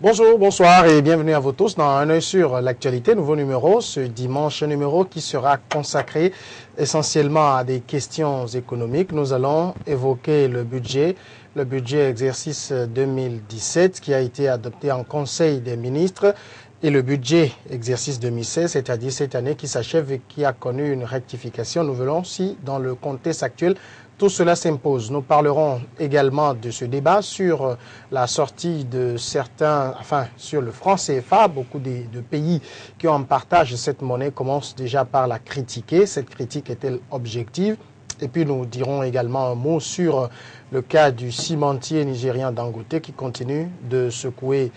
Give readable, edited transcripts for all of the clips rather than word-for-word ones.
Bonjour, bonsoir et bienvenue à vous tous dans Un œil sur l'actualité, nouveau numéro ce dimanche, un numéro qui sera consacré essentiellement à des questions économiques. Nous allons évoquer le budget exercice 2017 qui a été adopté en Conseil des ministres et le budget exercice 2016, c'est-à-dire cette année qui s'achève et qui a connu une rectification. Nous verrons si dans le contexte actuel, tout cela s'impose. Nous parlerons également de ce débat sur la sortie de certains, sur le franc CFA. Beaucoup de pays qui ont en partage cette monnaie commencent déjà par la critiquer. Cette critique est-elle objective? Et puis nous dirons également un mot sur le cas du cimentier nigérien Dangote qui continue de secouer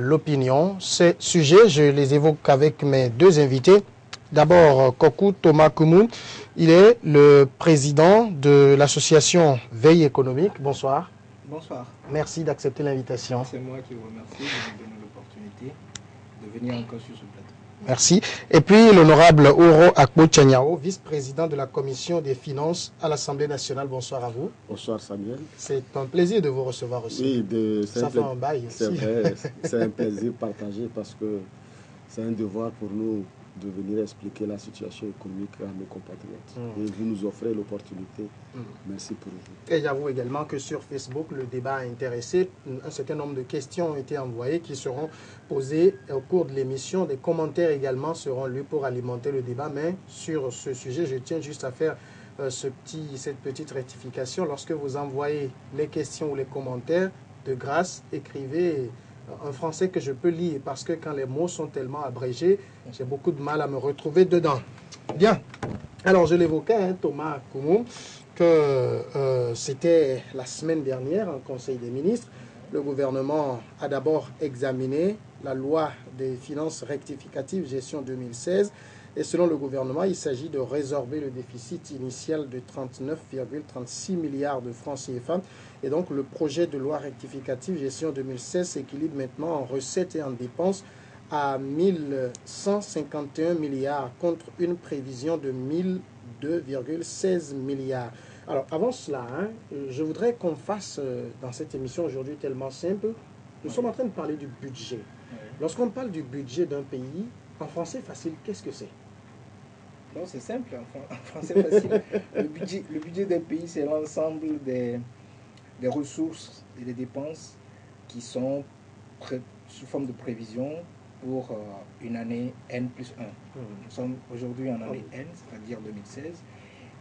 l'opinion. Ces sujets, je les évoque avec mes deux invités. D'abord, Kokou Thomas Koumou, il est le président de l'association Veille économique. Bonsoir. Bonsoir. Merci d'accepter l'invitation. C'est moi qui vous remercie de me donner l'opportunité de venir encore sur ce plateau. Merci. Et puis l'honorable Oro Akpo Tchaniao, vice-président de la commission des finances à l'Assemblée nationale. Bonsoir à vous. Bonsoir Samuel. C'est un plaisir de vous recevoir aussi. Oui, ça fait un bail aussi. C'est vrai, c'est un plaisir partagé parce que c'est un devoir pour nous de venir expliquer la situation économique à nos compatriotes. Et vous nous offrez l'opportunité. Merci pour vous. Et j'avoue également que sur Facebook, le débat a intéressé. Un certain nombre de questions ont été envoyées qui seront posées au cours de l'émission. Des commentaires également seront lus pour alimenter le débat. Mais sur ce sujet, je tiens juste à faire cette petite rectification. Lorsque vous envoyez les questions ou les commentaires, de grâce, écrivez en français que je peux lire parce que quand les mots sont tellement abrégés, j'ai beaucoup de mal à me retrouver dedans. Bien. Alors, je l'évoquais, Thomas Koumou, que c'était la semaine dernière en Conseil des ministres. Le gouvernement a d'abord examiné la loi des finances rectificatives gestion 2016. Et selon le gouvernement, il s'agit de résorber le déficit initial de 39,36 milliards de francs CFA. Et donc, le projet de loi rectificative gestion 2016 s'équilibre maintenant en recettes et en dépenses à 1151 milliards contre une prévision de 1002,16 milliards. Alors, avant cela, je voudrais qu'on fasse dans cette émission aujourd'hui tellement simple. Nous sommes en train de parler du budget. Lorsqu'on parle du budget d'un pays, en français facile, qu'est-ce que c'est? Non, c'est simple, en français facile. Le budget d'un pays, c'est l'ensemble des ressources et des dépenses qui sont sous forme de prévision pour une année N+1. Nous sommes aujourd'hui en année N, c'est-à-dire 2016.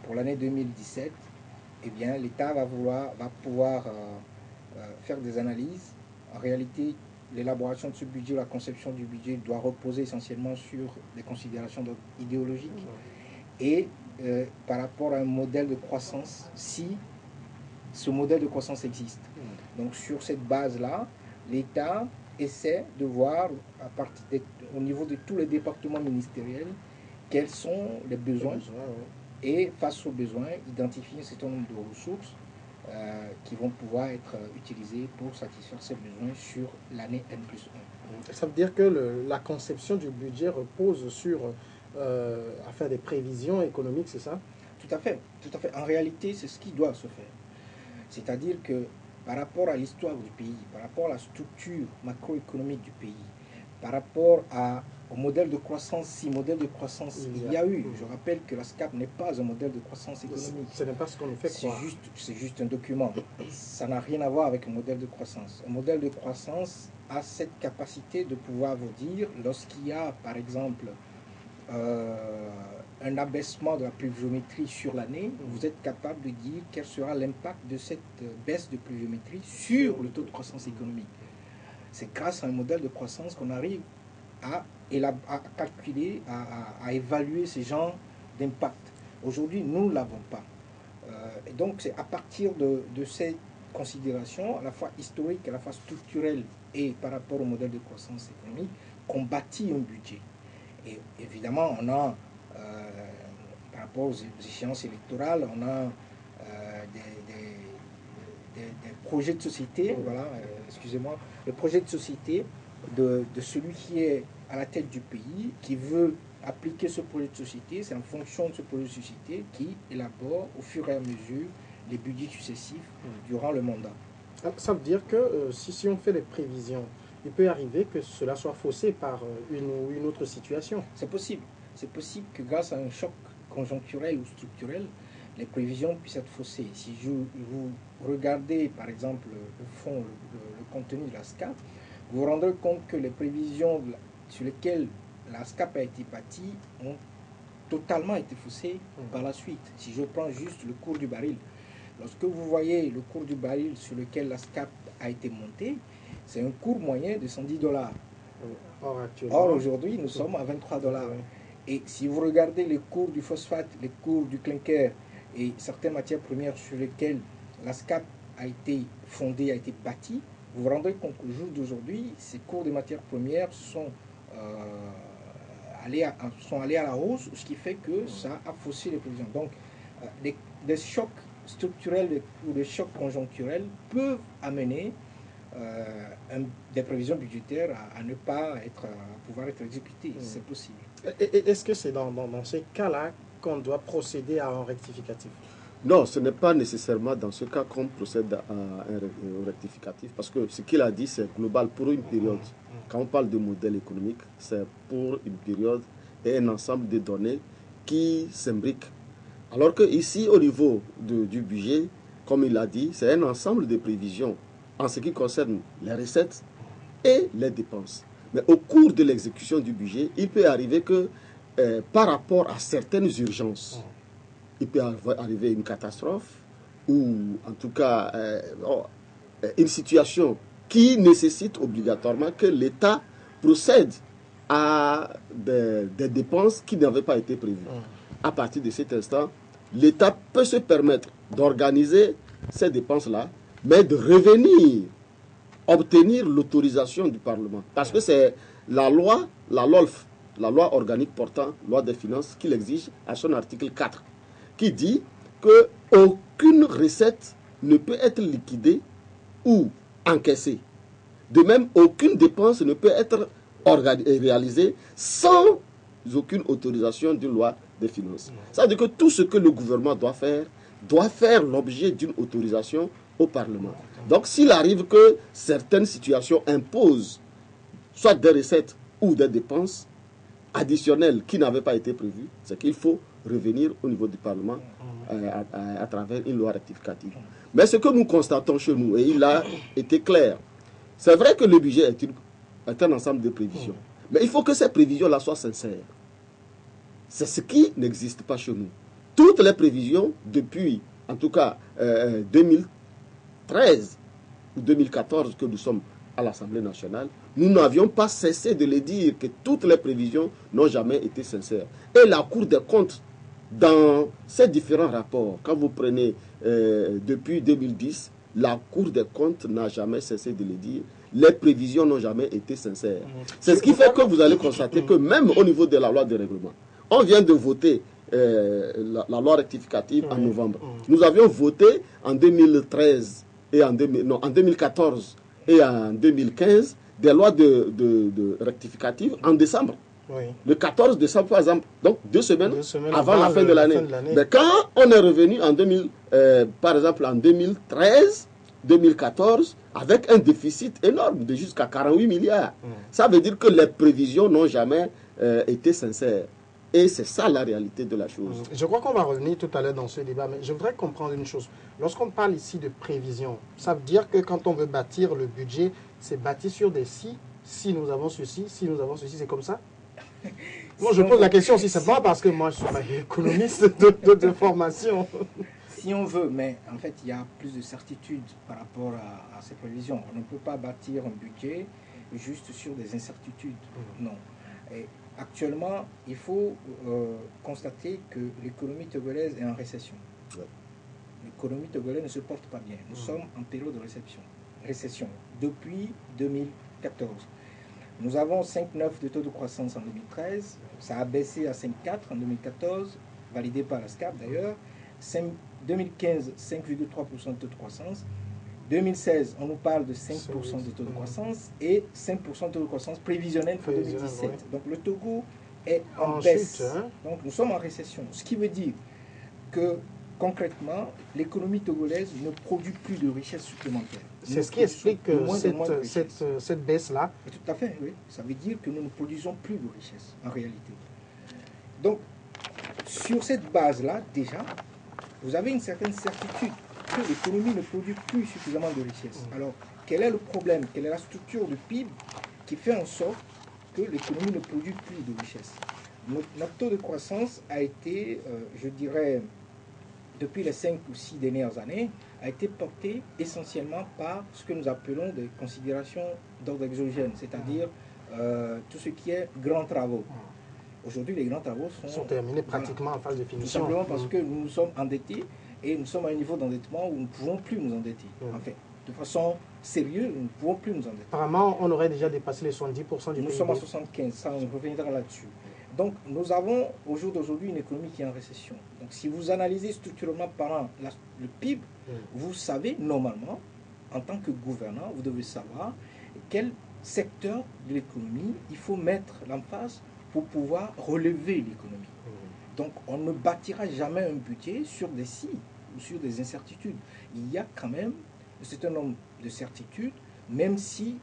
Pour l'année 2017, eh bien, l'État va pouvoir faire des analyses. En réalité, l'élaboration de ce budget, la conception du budget doit reposer essentiellement sur des considérations idéologiques et par rapport à un modèle de croissance, si ce modèle de croissance existe. Donc sur cette base-là, l'État essaie de voir au niveau de tous les départements ministériels quels sont les besoins et face aux besoins, identifier un certain nombre de ressources qui vont pouvoir être utilisés pour satisfaire ces besoins sur l'année N+1. Ça veut dire que la conception du budget repose sur des prévisions économiques, c'est ça? Tout à fait. En réalité, c'est ce qui doit se faire. C'est-à-dire que par rapport à l'histoire du pays, par rapport à la structure macroéconomique du pays, par rapport au modèle de croissance, si modèle de croissance il y a eu. Je rappelle que la SCAP n'est pas un modèle de croissance économique. Ce n'est pas ce qu'on nous fait croire. C'est juste un document. Ça n'a rien à voir avec un modèle de croissance. Un modèle de croissance a cette capacité de pouvoir vous dire, lorsqu'il y a, par exemple, un abaissement de la pluviométrie sur l'année, vous êtes capable de dire quel sera l'impact de cette baisse de pluviométrie sur le taux de croissance économique. C'est grâce à un modèle de croissance qu'on arrive à calculer, à évaluer ces genres d'impact. Aujourd'hui, nous ne l'avons pas. Et donc, c'est à partir de ces considérations, à la fois historiques, à la fois structurelles et par rapport au modèle de croissance économique, qu'on bâtit un budget. Et évidemment, on a, par rapport aux échéances électorales, on a des projets de société, excusez-moi, le projet de société de celui qui est à la tête du pays, qui veut appliquer ce projet de société. C'est en fonction de ce projet de société qui élabore au fur et à mesure les budgets successifs durant le mandat. Ça veut dire que si on fait des prévisions il peut arriver que cela soit faussé par une ou une autre situation. C'est possible. C'est possible que grâce à un choc conjoncturel ou structurel, les prévisions puissent être faussées. Si vous regardez, par exemple, le fond, le contenu de la SCAP, vous vous rendrez compte que les prévisions sur lesquelles la SCAP a été bâtie ont totalement été faussées par la suite. Si je prends juste le cours du baril, lorsque vous voyez le cours du baril sur lequel la SCAP a été montée, c'est un cours moyen de $110. Or, aujourd'hui, nous sommes à $23. Et si vous regardez les cours du phosphate, les cours du clinker et certaines matières premières sur lesquelles la SCAP a été fondée, a été bâtie, vous vous rendrez compte qu'au jour d'aujourd'hui, ces cours de matières premières sont allés à la hausse, ce qui fait que ça a faussé les prévisions. Donc, des chocs structurels ou des chocs conjoncturels peuvent amener des prévisions budgétaires à ne pas pouvoir être exécutées. C'est possible. Est-ce que c'est dans ces cas-là qu'on doit procéder à un rectificatif? Non, ce n'est pas nécessairement dans ce cas qu'on procède à un rectificatif, parce que ce qu'il a dit, c'est global pour une période. Quand on parle de modèle économique, c'est pour une période et un ensemble de données qui s'imbriquent. Alors que ici, au niveau du budget, comme il a dit, c'est un ensemble de prévisions en ce qui concerne les recettes et les dépenses. Mais au cours de l'exécution du budget, il peut arriver que par rapport à certaines urgences, il peut arriver une catastrophe ou en tout cas une situation qui nécessite obligatoirement que l'État procède à des dépenses qui n'avaient pas été prévues. À partir de cet instant, l'État peut se permettre d'organiser ces dépenses-là, mais de revenir obtenir l'autorisation du Parlement. Parce que c'est la loi, la LOLF, la loi organique portant loi des finances, qui l'exige à son article 4, qui dit qu'aucune recette ne peut être liquidée ou encaissée. De même, aucune dépense ne peut être réalisée sans aucune autorisation d'une loi des finances. Ça veut dire que tout ce que le gouvernement doit faire l'objet d'une autorisation au Parlement. Donc, s'il arrive que certaines situations imposent soit des recettes ou des dépenses additionnelles qui n'avaient pas été prévues, c'est qu'il faut revenir au niveau du Parlement à travers une loi rectificative. Mais ce que nous constatons chez nous, et il a été clair, c'est vrai que le budget est un ensemble de prévisions, mais il faut que ces prévisions-là soient sincères. C'est ce qui n'existe pas chez nous. Toutes les prévisions, depuis, en tout cas, 2013 ou 2014 que nous sommes à l'Assemblée nationale, nous n'avions pas cessé de le dire que toutes les prévisions n'ont jamais été sincères. Et la Cour des comptes, dans ses différents rapports, quand vous prenez depuis 2010, la Cour des comptes n'a jamais cessé de le dire, les prévisions n'ont jamais été sincères. C'est ce qui fait que vous allez constater que même au niveau de la loi de règlement, on vient de voter la loi rectificative en novembre. Nous avions voté en 2013 et en 2014 et en 2015 des lois de rectificative en décembre. Oui. Le 14 décembre, par exemple, donc 2 semaines avant la fin de l'année. Mais quand on est revenu par exemple en 2013, 2014, avec un déficit énorme de jusqu'à 48 milliards, ça veut dire que les prévisions n'ont jamais été sincères. Et c'est ça la réalité de la chose. Je crois qu'on va revenir tout à l'heure dans ce débat, mais je voudrais comprendre une chose. Lorsqu'on parle ici de prévision, ça veut dire que quand on veut bâtir le budget, c'est bâti sur des si nous avons ceci, c'est comme ça? Moi, je pose la question aussi simplement parce que moi, je suis pas économiste de formation. Si on veut, mais en fait, il y a plus de certitude par rapport à ces prévisions. On ne peut pas bâtir un budget juste sur des incertitudes. Non. Et actuellement, il faut constater que l'économie togolaise est en récession. Ouais. L'économie togolaise ne se porte pas bien. Nous sommes en période de récession depuis 2014. Nous avons 5,9 de taux de croissance en 2013. Ça a baissé à 5,4 en 2014, validé par la SCAP d'ailleurs. 2015, 5,3% de taux de croissance. 2016, on nous parle de 5% de taux de croissance et 5% de taux de croissance prévisionnel pour 2017. Ouais. Donc le Togo est en baisse. Chute, hein? Donc nous sommes en récession. Ce qui veut dire que concrètement, l'économie togolaise ne produit plus de richesse supplémentaire. C'est ce qui explique cette baisse-là. Tout à fait, oui. Ça veut dire que nous ne produisons plus de richesse, en réalité. Donc, sur cette base-là, déjà, vous avez une certaine certitude que l'économie ne produit plus suffisamment de richesse. Alors, quel est le problème? Quelle est la structure du PIB qui fait en sorte que l'économie ne produit plus de richesse? Notre taux de croissance a été, je dirais, depuis les 5 ou 6 dernières années, a été porté essentiellement par ce que nous appelons des considérations d'ordre exogène, c'est-à-dire tout ce qui est grands travaux. Aujourd'hui, les grands travaux sont terminés pratiquement en phase de finition. Tout simplement parce que nous sommes endettés et nous sommes à un niveau d'endettement où nous ne pouvons plus nous endetter. En fait, de façon sérieuse, nous ne pouvons plus nous endetter. Apparemment, on aurait déjà dépassé les 70% du PIB. Nous sommes à 75, ça on reviendra là-dessus. Donc, nous avons au jour d'aujourd'hui une économie qui est en récession. Donc, si vous analysez structurellement parlant le PIB, vous savez normalement, en tant que gouvernant, vous devez savoir quel secteur de l'économie il faut mettre l'emphase pour pouvoir relever l'économie. Donc, on ne bâtira jamais un budget sur des si ou sur des incertitudes. Il y a quand même un certain nombre de certitudes, même si,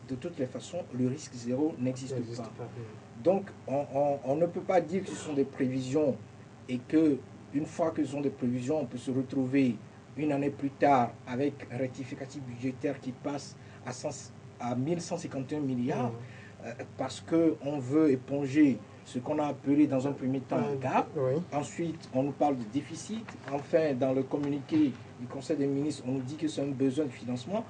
de toutes les façons, le risque zéro n'existe pas. Donc, on ne peut pas dire que ce sont des prévisions et que une fois que ce sont des prévisions, on peut se retrouver une année plus tard avec un rectificatif budgétaire qui passe à 1151 milliards parce qu'on veut éponger ce qu'on a appelé dans un premier temps un gap. Ensuite, on nous parle de déficit. Enfin, dans le communiqué du Conseil des ministres, on nous dit que c'est un besoin de financement.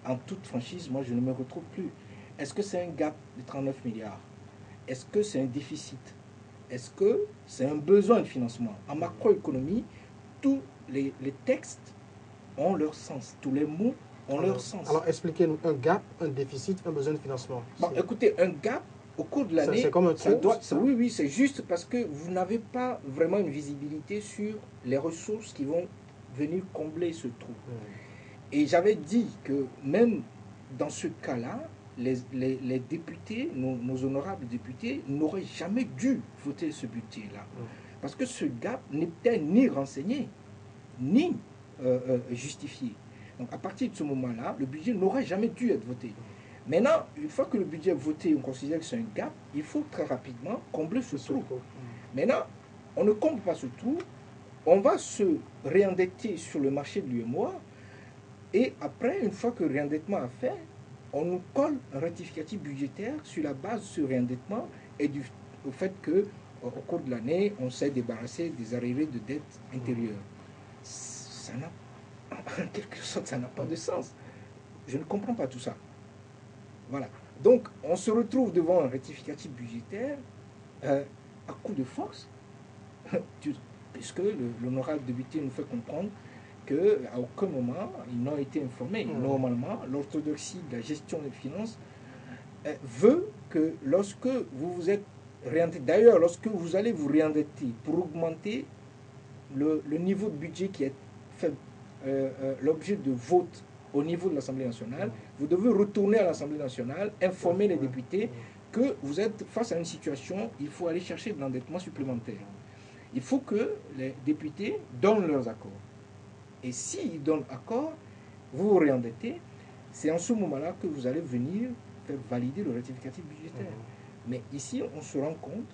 En toute franchise, moi, je ne me retrouve plus. Est-ce que c'est un gap de 39 milliards? Est-ce que c'est un déficit? Est-ce que c'est un besoin de financement? En macroéconomie, tous les textes ont leur sens. Tous les mots ont leur sens. Alors, expliquez-nous un gap, un déficit, un besoin de financement. Bon, écoutez, un gap, au cours de l'année, c'est comme un trou, oui, c'est juste parce que vous n'avez pas vraiment une visibilité sur les ressources qui vont venir combler ce trou. Et j'avais dit que même dans ce cas-là, les députés, nos honorables députés, n'auraient jamais dû voter ce budget-là. Parce que ce gap n'était ni renseigné, ni justifié. Donc à partir de ce moment-là, le budget n'aurait jamais dû être voté. Maintenant, une fois que le budget est voté, on considère que c'est un gap, il faut très rapidement combler ce trou. Maintenant, on ne comble pas ce trou, on va se réendetter sur le marché de l'UEMOA, et après, une fois que le réendettement a fait, on nous colle un rectificatif budgétaire sur la base de ce réendettement et au fait qu'au cours de l'année, on s'est débarrassé des arrivées de dettes intérieures. Ça n'a, en quelque sorte, ça n'a pas de sens. Je ne comprends pas tout ça. Voilà. Donc, on se retrouve devant un rectificatif budgétaire à coup de force, puisque l'honorable député nous fait comprendre qu'à aucun moment, ils n'ont été informés. Normalement, l'orthodoxie de la gestion des finances veut que lorsque vous vous êtes réendetté, d'ailleurs, lorsque vous allez vous réendetter pour augmenter le niveau de budget qui est fait l'objet de vote au niveau de l'Assemblée nationale, vous devez retourner à l'Assemblée nationale, informer les députés que vous êtes face à une situation, il faut aller chercher de l'endettement supplémentaire. Il faut que les députés donnent leurs accords. Et s'ils donnent accord, vous vous réendettez, c'est en ce moment-là que vous allez venir faire valider le rectificatif budgétaire. Mais ici, on se rend compte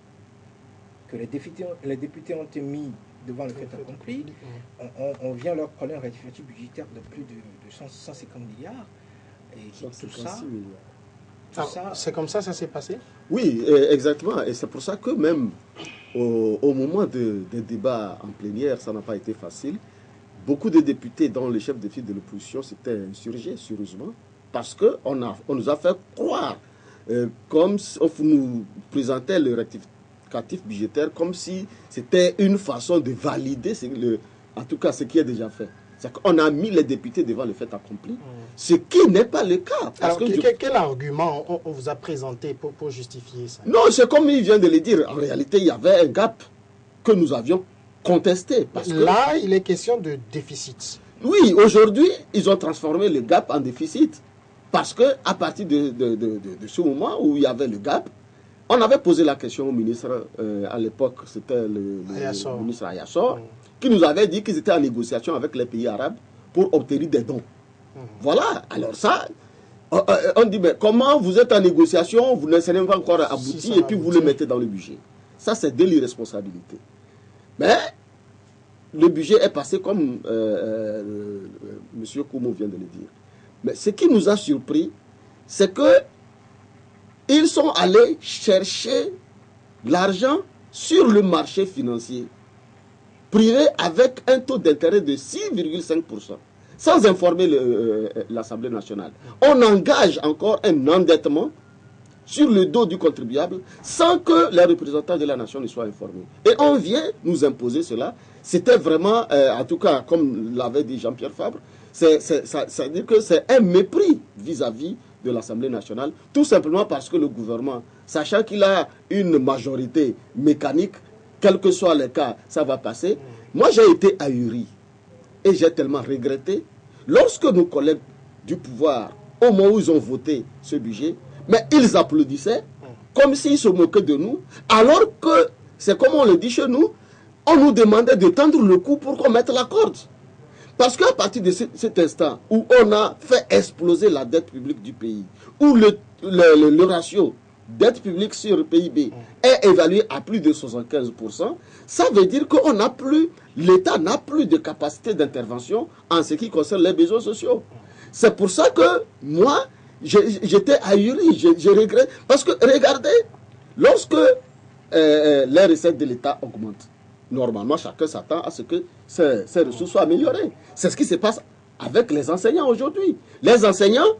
que les députés ont été mis devant le fait accompli. On vient leur coller un rectificatif budgétaire de plus de 150 milliards. Et tout ça, c'est comme ça s'est passé? Oui, exactement. Et c'est pour ça que même au moment des débats en plénière, ça n'a pas été facile. Beaucoup de députés, dont le chef de file de l'opposition, s'étaient insurgés, sérieusement, parce qu'on nous a fait croire, comme si on nous présentait le rectificatif budgétaire, comme si c'était une façon de valider, en tout cas, ce qui est déjà fait. C'est qu'on a mis les députés devant le fait accompli, ce qui n'est pas le cas. Alors, quel argument on vous a présenté pour justifier ça? Non, c'est comme il vient de le dire. En réalité, il y avait un gap que nous avions contesté. Parce que là, il est question de déficit. Oui, aujourd'hui, ils ont transformé le gap en déficit. Parce qu'à partir de ce moment où il y avait le gap, On avait posé la question au ministre, à l'époque, c'était le ministre Ayassor, qui nous avait dit qu'ils étaient en négociation avec les pays arabes pour obtenir des dons. Voilà, alors ça, on dit, mais comment vous êtes en négociation, vous ne serez pas encore abouti, et puis vous le mettez dans le budget. Ça, c'est de l'irresponsabilité. Mais le budget est passé comme M. Koumo vient de le dire. Mais ce qui nous a surpris, c'est que ils sont allés chercher l'argent sur le marché financier privé avec un taux d'intérêt de 6,5%, sans informer l'Assemblée nationale. On engage encore un endettement sur le dos du contribuable sans que les représentants de la nation ne soient informés. Et on vient nous imposer cela. C'était vraiment, en tout cas, comme l'avait dit Jean-Pierre Fabre, ça veut dire que c'est un mépris vis-à-vis de l'Assemblée nationale, tout simplement parce que le gouvernement, sachant qu'il a une majorité mécanique, quel que soit le cas, ça va passer. Moi, j'ai été ahuri et j'ai tellement regretté lorsque nos collègues du pouvoir, au moment où ils ont voté ce budget, mais ils applaudissaient comme s'ils se moquaient de nous, alors que, c'est comme on le dit chez nous, on nous demandait de tendre le cou pour qu'on mette la corde. Parce qu'à partir de cet instant où on a fait exploser la dette publique du pays, où le ratio dette publique sur PIB est évalué à plus de 75%, ça veut dire que l'État n'a plus de capacité d'intervention en ce qui concerne les besoins sociaux. C'est pour ça que moi, j'étais ahuri, je regrette. Parce que regardez, lorsque les recettes de l'État augmentent, normalement, chacun s'attend à ce que ces ressources soient améliorées. C'est ce qui se passe avec les enseignants aujourd'hui. Les enseignants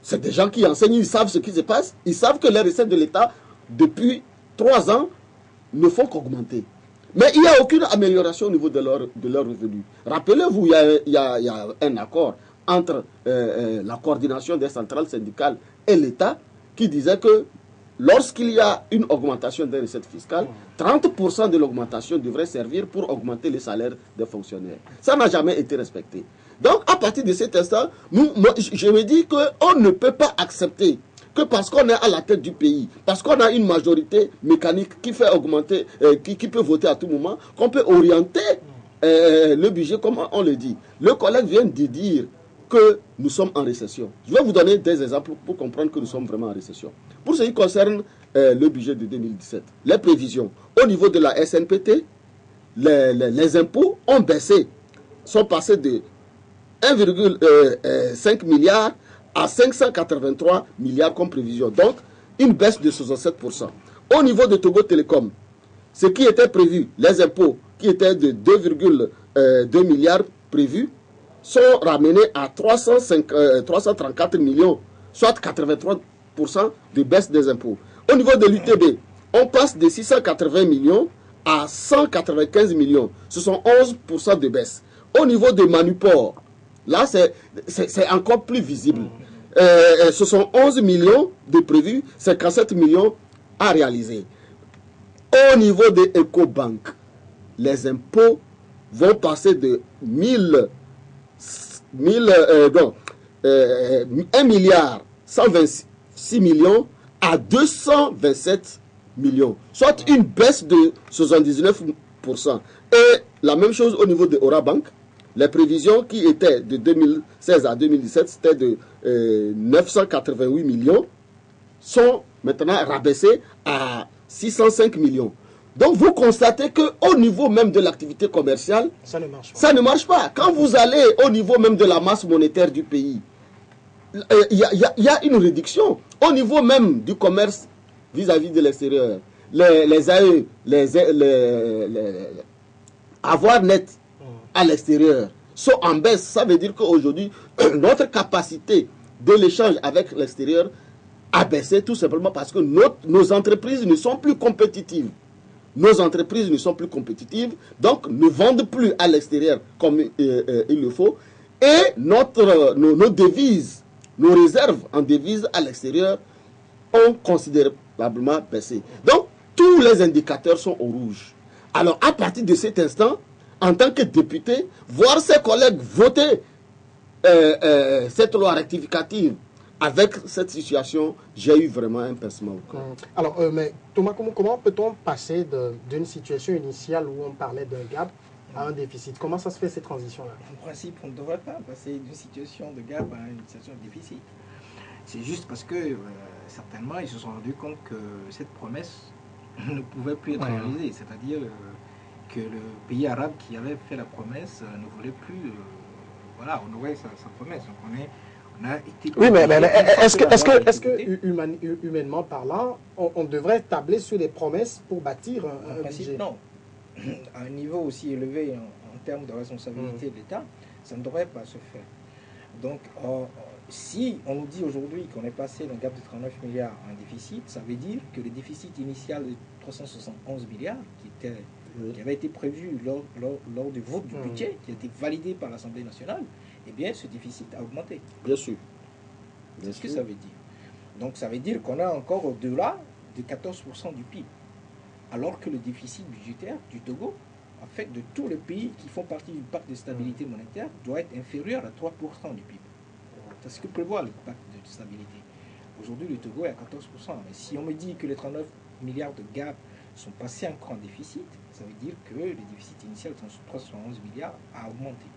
c'est des gens qui enseignent, ils savent ce qui se passe, ils savent que les recettes de l'État, depuis 3 ans, ne font qu'augmenter. Mais il n'y a aucune amélioration au niveau de leur revenu. Rappelez-vous, il y a un accord entre la coordination des centrales syndicales et l'État qui disait que lorsqu'il y a une augmentation des recettes fiscales, 30% de l'augmentation devrait servir pour augmenter les salaires des fonctionnaires. Ça n'a jamais été respecté. Donc, à partir de cet instant, je me dis qu'on ne peut pas accepter que parce qu'on est à la tête du pays, parce qu'on a une majorité mécanique qui fait augmenter, qui peut voter à tout moment, qu'on peut orienter le budget comme on le dit. Le collègue vient de dire que nous sommes en récession. Je vais vous donner des exemples pour comprendre que nous sommes vraiment en récession. Pour ce qui concerne le budget de 2017, les prévisions au niveau de la SNPT, les impôts ont baissé, sont passés de 1,5 milliard à 583 milliards comme prévision. Donc, une baisse de 67%. Au niveau de Togo Télécom, ce qui était prévu, les impôts qui étaient de 2,2 milliards prévus, sont ramenés à 334 millions, soit 83% de baisse des impôts. Au niveau de l'UTB, on passe de 680 millions à 195 millions. Ce sont 11% de baisse. Au niveau de Manuport, là, c'est encore plus visible. Ce sont 11 millions de prévus, 57 millions à réaliser. Au niveau de EcoBank, les impôts vont passer de 1 milliard 126 millions à 227 millions, soit une baisse de 79%. Et la même chose au niveau de Orabank. Les prévisions qui étaient de 2016 à 2017, c'était de 988 millions, sont maintenant rabaissées à 605 millions. Donc vous constatez qu'au niveau même de l'activité commerciale, ça ne marche pas. Quand vous allez au niveau même de la masse monétaire du pays, il y a une réduction. Au niveau même du commerce vis-à-vis de l'extérieur, les AE, les avoirs nets à l'extérieur sont en baisse. Ça veut dire qu'aujourd'hui, notre capacité de l'échange avec l'extérieur a baissé tout simplement parce que nos entreprises ne sont plus compétitives. Nos entreprises ne sont plus compétitives, donc ne vendent plus à l'extérieur comme il le faut. Et nos devises, nos réserves en devises à l'extérieur ont considérablement baissé. Donc, tous les indicateurs sont au rouge. Alors, à partir de cet instant, en tant que député, voir ses collègues voter cette loi rectificative avec cette situation, j'ai eu vraiment un pincement au cœur. Alors, mais Thomas, comment peut-on passer d'une situation initiale où on parlait d'un gap à un déficit? Comment ça se fait cette transition-là? En principe, on ne devrait pas passer d'une situation de gap à une situation de déficit. C'est juste parce que certainement ils se sont rendus compte que cette promesse ne pouvait plus être réalisée. C'est-à-dire que le pays arabe qui avait fait la promesse ne voulait plus honorer sa promesse. Donc on a été... Oui, mais est-ce que humainement parlant, on devrait tabler sur les promesses pour bâtir un budget? Non. À un niveau aussi élevé en termes de responsabilité de l'État, ça ne devrait pas se faire. Donc, si on nous dit aujourd'hui qu'on est passé d'un gap de 39 milliards à un déficit, ça veut dire que le déficit initial de 371 milliards, qui avait été prévu lors du vote du budget, qui a été validé par l'Assemblée nationale, eh bien, ce déficit a augmenté. Bien sûr. C'est ce que ça veut dire. Donc, ça veut dire qu'on est encore au-delà de 14% du PIB. Alors que le déficit budgétaire du Togo, en fait, de tous les pays qui font partie du pacte de stabilité monétaire, doit être inférieur à 3% du PIB. C'est ce que prévoit le pacte de stabilité. Aujourd'hui, le Togo est à 14%. Mais si on me dit que les 39 milliards de gap sont passés encore en déficit, ça veut dire que le déficit initial de 311 milliards a augmenté.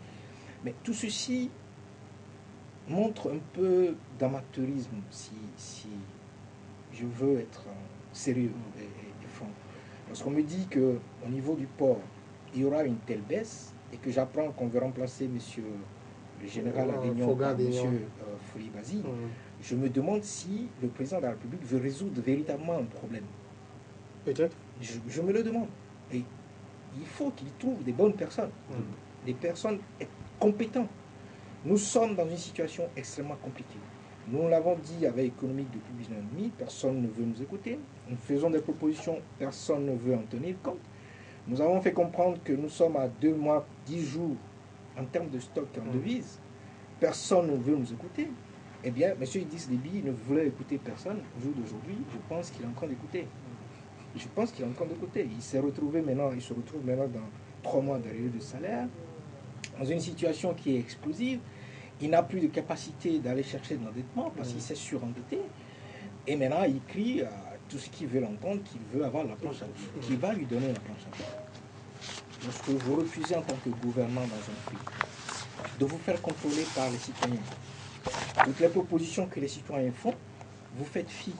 Mais tout ceci montre un peu d'amateurisme, si je veux être sérieux et franc. Lorsqu'on me dit qu'au niveau du port, il y aura une telle baisse et que j'apprends qu'on veut remplacer monsieur le général à Réunion par monsieur Foulibazi, je me demande si le président de la République veut résoudre véritablement un problème. Peut-être. Je me le demande. Et il faut qu'il trouve des bonnes personnes, des personnes compétentes. Nous sommes dans une situation extrêmement compliquée. Nous l'avons dit avec Économique depuis 1 an et demi, personne ne veut nous écouter. Nous faisons des propositions, personne ne veut en tenir compte. Nous avons fait comprendre que nous sommes à 2 mois, 10 jours en termes de stock en devises. Personne ne veut nous écouter. Eh bien, M. Idriss Déby ne voulait écouter personne. Au jour d'aujourd'hui, je pense qu'il est en train d'écouter. Je pense qu'il est en train d'écouter. Il se retrouve maintenant dans 3 mois d'arrivée de salaire, dans une situation qui est explosive. Il n'a plus de capacité d'aller chercher de l'endettement parce qu'il s'est surendetté. Et maintenant, il crie à tout ce qu'il veut l'entendre, qu'il veut avoir la planche à billets, qu'il va lui donner la planche à billets. Lorsque vous refusez en tant que gouvernement dans un pays de vous faire contrôler par les citoyens, toutes les propositions que les citoyens font, vous faites fi.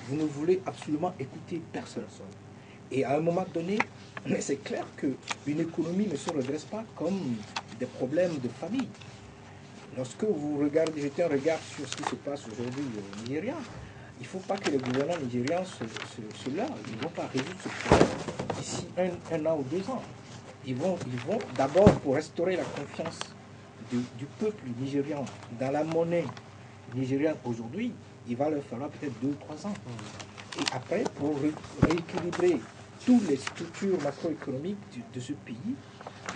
Vous ne voulez absolument écouter personne. Et à un moment donné, c'est clair qu'une économie ne se redresse pas comme des problèmes de famille. Lorsque vous jetez un regard sur ce qui se passe aujourd'hui au Nigeria, il ne faut pas que les gouvernants nigérians se leurrent. Ils ne vont pas résoudre ce problème d'ici un an ou 2 ans. Ils vont d'abord, pour restaurer la confiance du peuple nigérian dans la monnaie nigériane aujourd'hui, il va leur falloir peut-être 2 ou 3 ans. Et après, pour rééquilibrer toutes les structures macroéconomiques de ce pays,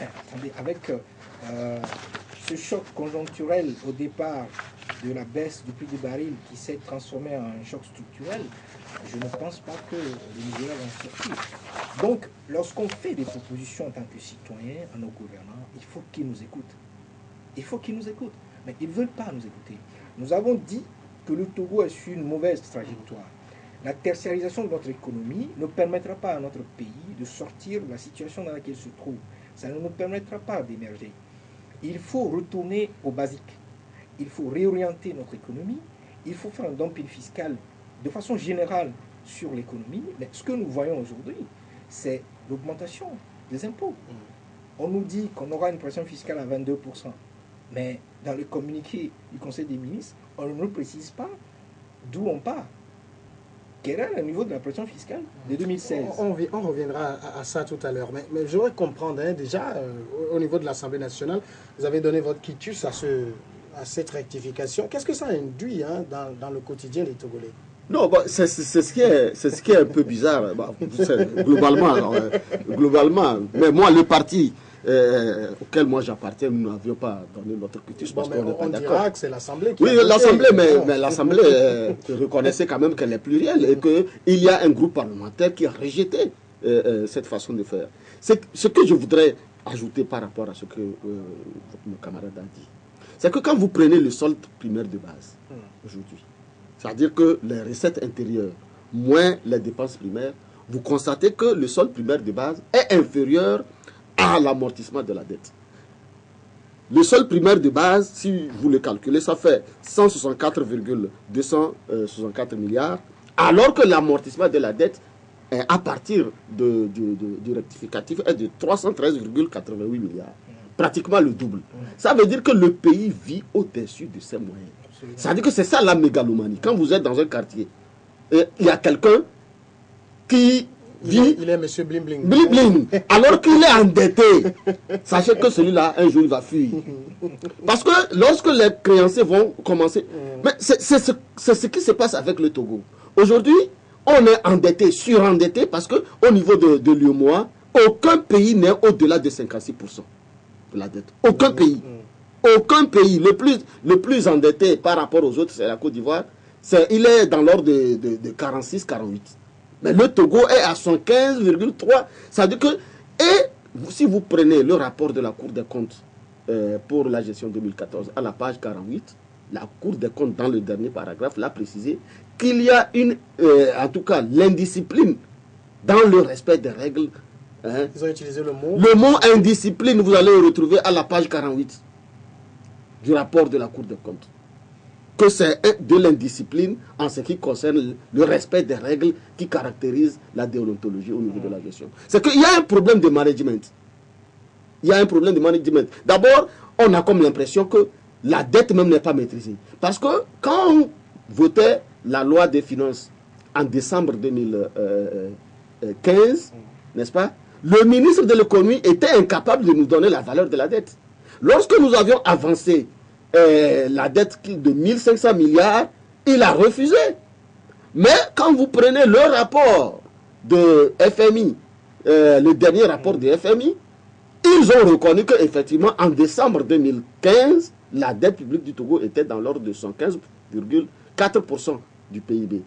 attendez, avec ce choc conjoncturel au départ de la baisse du prix du baril qui s'est transformé en un choc structurel, je ne pense pas que le Nigeria va en sortir. Donc, lorsqu'on fait des propositions en tant que citoyens à nos gouvernants, il faut qu'ils nous écoutent. Il faut qu'ils nous écoutent. Mais ils ne veulent pas nous écouter. Nous avons dit que le Togo est sur une mauvaise trajectoire. La tertiarisation de notre économie ne permettra pas à notre pays de sortir de la situation dans laquelle il se trouve. Ça ne nous permettra pas d'émerger. Il faut retourner aux basiques. Il faut réorienter notre économie. Il faut faire un dumping fiscal de façon générale sur l'économie. Mais ce que nous voyons aujourd'hui, c'est l'augmentation des impôts. On nous dit qu'on aura une pression fiscale à 22%. Mais dans le communiqué du Conseil des ministres, on ne nous précise pas d'où on part. Quel est le niveau de la pression fiscale de 2016? On reviendra à ça tout à l'heure. Mais je voudrais comprendre, déjà, au niveau de l'Assemblée nationale, vous avez donné votre quitus à cette rectification. Qu'est-ce que ça induit dans le quotidien des Togolais? Non, c'est ce qui est un peu bizarre, globalement. Mais moi, le parti auquel moi j'appartiens, nous n'avions pas donné notre quitus parce qu'on n'est pas d'accord. Dira que c'est l'Assemblée qui Oui, l'Assemblée, mais l'Assemblée reconnaissait quand même qu'elle est plurielle et qu'il y a un groupe parlementaire qui a rejeté cette façon de faire. Ce que je voudrais ajouter par rapport à ce que mon camarade a dit, c'est que quand vous prenez le solde primaire de base, aujourd'hui, c'est-à-dire que les recettes intérieures moins les dépenses primaires, vous constatez que le solde primaire de base est inférieur à l'amortissement de la dette. Le solde primaire de base, si vous le calculez, ça fait 164,264 milliards, alors que l'amortissement de la dette, à partir du rectificatif, est de 313,88 milliards. Pratiquement le double. Ça veut dire que le pays vit au-dessus de ses moyens. Ça veut dire que c'est ça la mégalomanie. Quand vous êtes dans un quartier, et il y a quelqu'un qui vit... Il est monsieur Bling Bling. Bling Bling. Alors qu'il est endetté. Sachez que celui-là, un jour, il va fuir. Parce que lorsque les créanciers vont commencer... Mais c'est ce qui se passe avec le Togo. Aujourd'hui, on est endetté, surendetté, parce qu'au niveau de l'UEMOA, aucun pays n'est au-delà de 56% de la dette. Aucun pays. Aucun pays. Le plus endetté par rapport aux autres, c'est la Côte d'Ivoire. Il est dans l'ordre de 46-48. Mais le Togo est à 115,3. Ça veut dire que... Et si vous prenez le rapport de la Cour des comptes pour la gestion 2014 à la page 48, la Cour des comptes, dans le dernier paragraphe, l'a précisé qu'il y a en tout cas, l'indiscipline dans le respect des règles. Hein. Ils ont utilisé le mot. Le mot indiscipline, vous allez le retrouver à la page 48 du rapport de la Cour des comptes. Que c'est de l'indiscipline en ce qui concerne le respect des règles qui caractérisent la déontologie au niveau de la gestion. C'est qu'il y a un problème de management. Il y a un problème de management. D'abord, on a comme l'impression que la dette même n'est pas maîtrisée. Parce que quand on votait la loi des finances en décembre 2015, n'est-ce pas, le ministre de l'économie était incapable de nous donner la valeur de la dette. Lorsque nous avions avancé la dette de 1500 milliards, il a refusé. Mais quand vous prenez le rapport de FMI, le dernier rapport de FMI, ils ont reconnu qu'effectivement, en décembre 2015, la dette publique du Togo était dans l'ordre de 115,4% du PIB.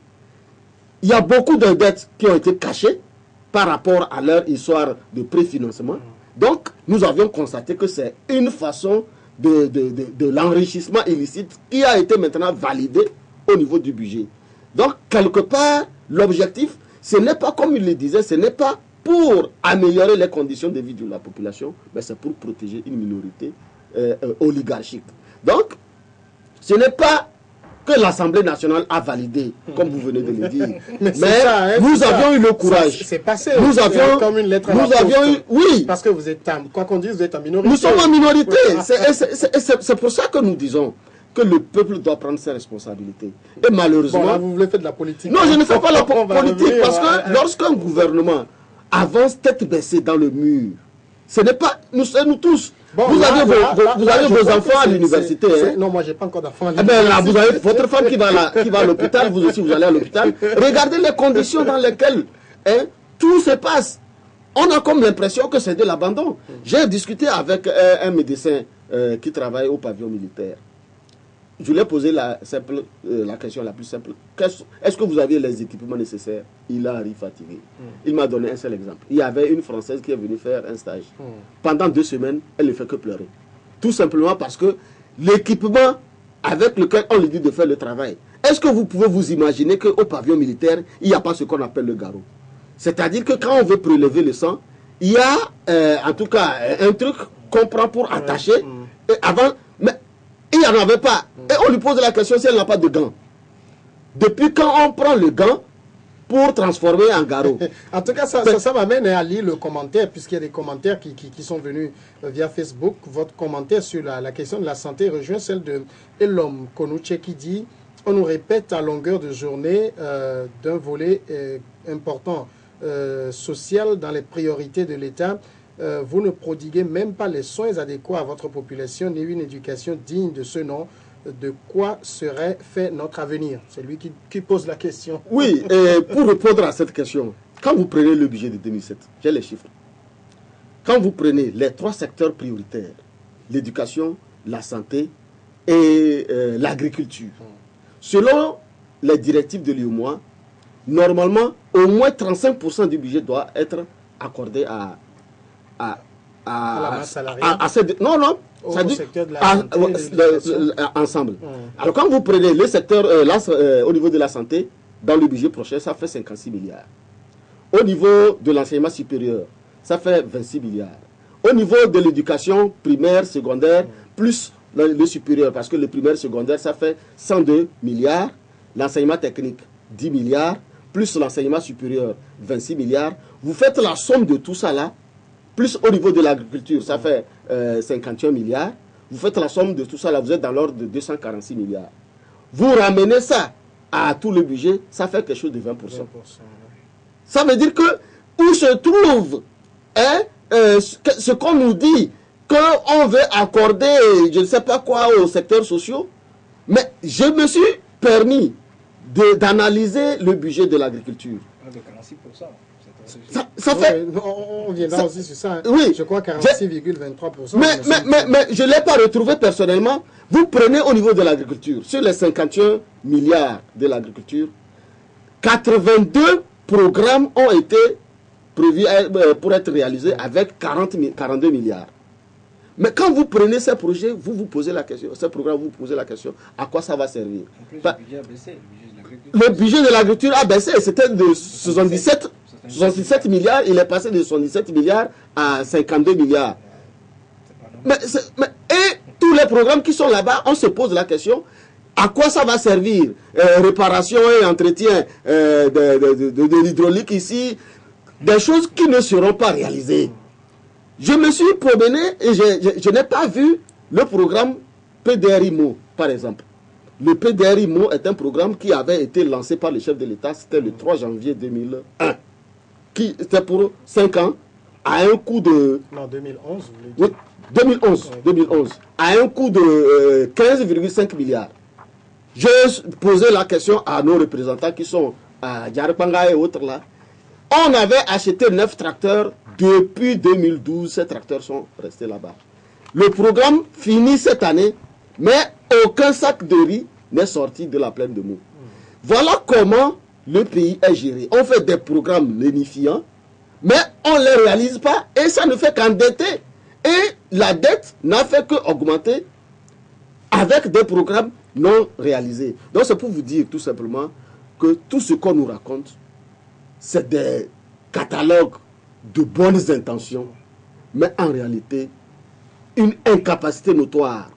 Il y a beaucoup de dettes qui ont été cachées par rapport à leur histoire de préfinancement. Donc, nous avions constaté que c'est une façon de l'enrichissement illicite qui a été maintenant validé au niveau du budget. Donc, quelque part, l'objectif, ce n'est pas, comme il le disait, ce n'est pas pour améliorer les conditions de vie de la population, mais c'est pour protéger une minorité oligarchique. Donc, ce n'est pas que l'Assemblée nationale a validé, comme vous venez de le dire. Mais nous avions eu le courage. C'est passé. Nous avions comme une lettre à nous la avions poste. eu, oui. Parce que vous êtes, quoi qu'on dise, vous êtes en minorité. Nous sommes en minorité. Oui. C'est pour ça que nous disons que le peuple doit prendre ses responsabilités. Et malheureusement... Bon, là, vous voulez faire de la politique. Non, je ne fais pas la politique, revenir, parce que lorsqu'un gouvernement avance tête baissée dans le mur, ce n'est pas... Nous tous... Bon, vous avez vos enfants à l'université. Hein? Non, moi, je n'ai pas encore d'enfants à l'université. l'université. Là, vous avez votre femme qui va à l'hôpital, vous aussi, vous allez à l'hôpital. Regardez les conditions dans lesquelles tout se passe. On a comme l'impression que c'est de l'abandon. J'ai discuté avec un médecin qui travaille au pavillon militaire. Je lui ai posé la question la plus simple. Est-ce que vous aviez les équipements nécessaires? Il a ri fatigué. Il m'a donné un seul exemple. Il y avait une Française qui est venue faire un stage. Pendant 2 semaines, elle ne fait que pleurer. Tout simplement parce que l'équipement avec lequel on lui dit de faire le travail, est-ce que vous pouvez vous imaginer qu'au pavillon militaire, il n'y a pas ce qu'on appelle le garrot? C'est-à-dire que quand on veut prélever le sang, il y a en tout cas un truc qu'on prend pour attacher. Et avant... Il n'y en avait pas. Et on lui pose la question si elle n'a pas de gants. Depuis quand on prend le gant pour transformer en garrot? En tout cas, ça m'amène à lire le commentaire, puisqu'il y a des commentaires qui sont venus via Facebook. Votre commentaire sur la question de la santé rejoint celle de Elom Konouche qui dit « On nous répète à longueur de journée d'un volet important social dans les priorités de l'État. Vous ne prodiguez même pas les soins adéquats à votre population, ni une éducation digne de ce nom. De quoi serait fait notre avenir ?» C'est lui qui pose la question. Oui, et pour répondre à cette question, quand vous prenez le budget de 2007, j'ai les chiffres. Quand vous prenez les 3 secteurs prioritaires, l'éducation, la santé et l'agriculture, selon les directives de l'UEMOA, normalement, au moins 35% du budget doit être accordé la masse salariale. Non, non. Au secteur de la santé et de l'éducation. Ensemble. Alors quand vous prenez le secteur au niveau de la santé, dans le budget prochain, ça fait 56 milliards. Au niveau de l'enseignement supérieur, ça fait 26 milliards. Au niveau de l'éducation primaire, secondaire, plus le supérieur, parce que le primaire, secondaire, ça fait 102 milliards. L'enseignement technique, 10 milliards. Plus l'enseignement supérieur, 26 milliards. Vous faites la somme de tout ça là, plus au niveau de l'agriculture, ça fait 51 milliards. Vous faites la somme de tout ça là, vous êtes dans l'ordre de 246 milliards. Vous ramenez ça à tout le budget, ça fait quelque chose de 20%. 20%. Ça veut dire que où se trouve ce qu'on nous dit, qu'on veut accorder, je ne sais pas quoi, aux secteurs sociaux, mais je me suis permis d'analyser le budget de l'agriculture. De 46%. Ça fait... On viendra aussi sur ça. Hein. Oui. Je crois 46,23%. Mais je ne l'ai pas retrouvé personnellement. Vous prenez au niveau de l'agriculture, sur les 51 milliards de l'agriculture, 82 programmes ont été prévus pour être réalisés avec 42 milliards. Mais quand vous prenez ces projets, vous vous posez la question, ces programmes, vous vous posez la question, à quoi ça va servir? En plus, le budget a baissé. Le budget de l'agriculture a baissé, c'était de 67 milliards, il est passé de 77 milliards à 52 milliards. Et tous les programmes qui sont là-bas, on se pose la question, à quoi ça va servir? Réparation et entretien de l'hydraulique ici, des choses qui ne seront pas réalisées. Je me suis promené et je n'ai pas vu le programme PDRIMO, par exemple. Le PDRIMO est un programme qui avait été lancé par le chef de l'État, c'était le 3 janvier 2001. Qui était pour 5 ans, à un coût de... Non, 2011, vous voulez dire. Oui, 2011. À un coût de 15,5 milliards. J'ai posé la question à nos représentants qui sont à Djarpanga et autres là. On avait acheté 9 tracteurs depuis 2012. Ces tracteurs sont restés là-bas. Le programme finit cette année, mais aucun sac de riz n'est sorti de la plaine de Mou. Voilà comment le pays est géré. On fait des programmes lénifiants, mais on ne les réalise pas et ça ne fait qu'endetter. Et la dette n'a fait qu'augmenter avec des programmes non réalisés. Donc c'est pour vous dire tout simplement que tout ce qu'on nous raconte, c'est des catalogues de bonnes intentions, mais en réalité, une incapacité notoire.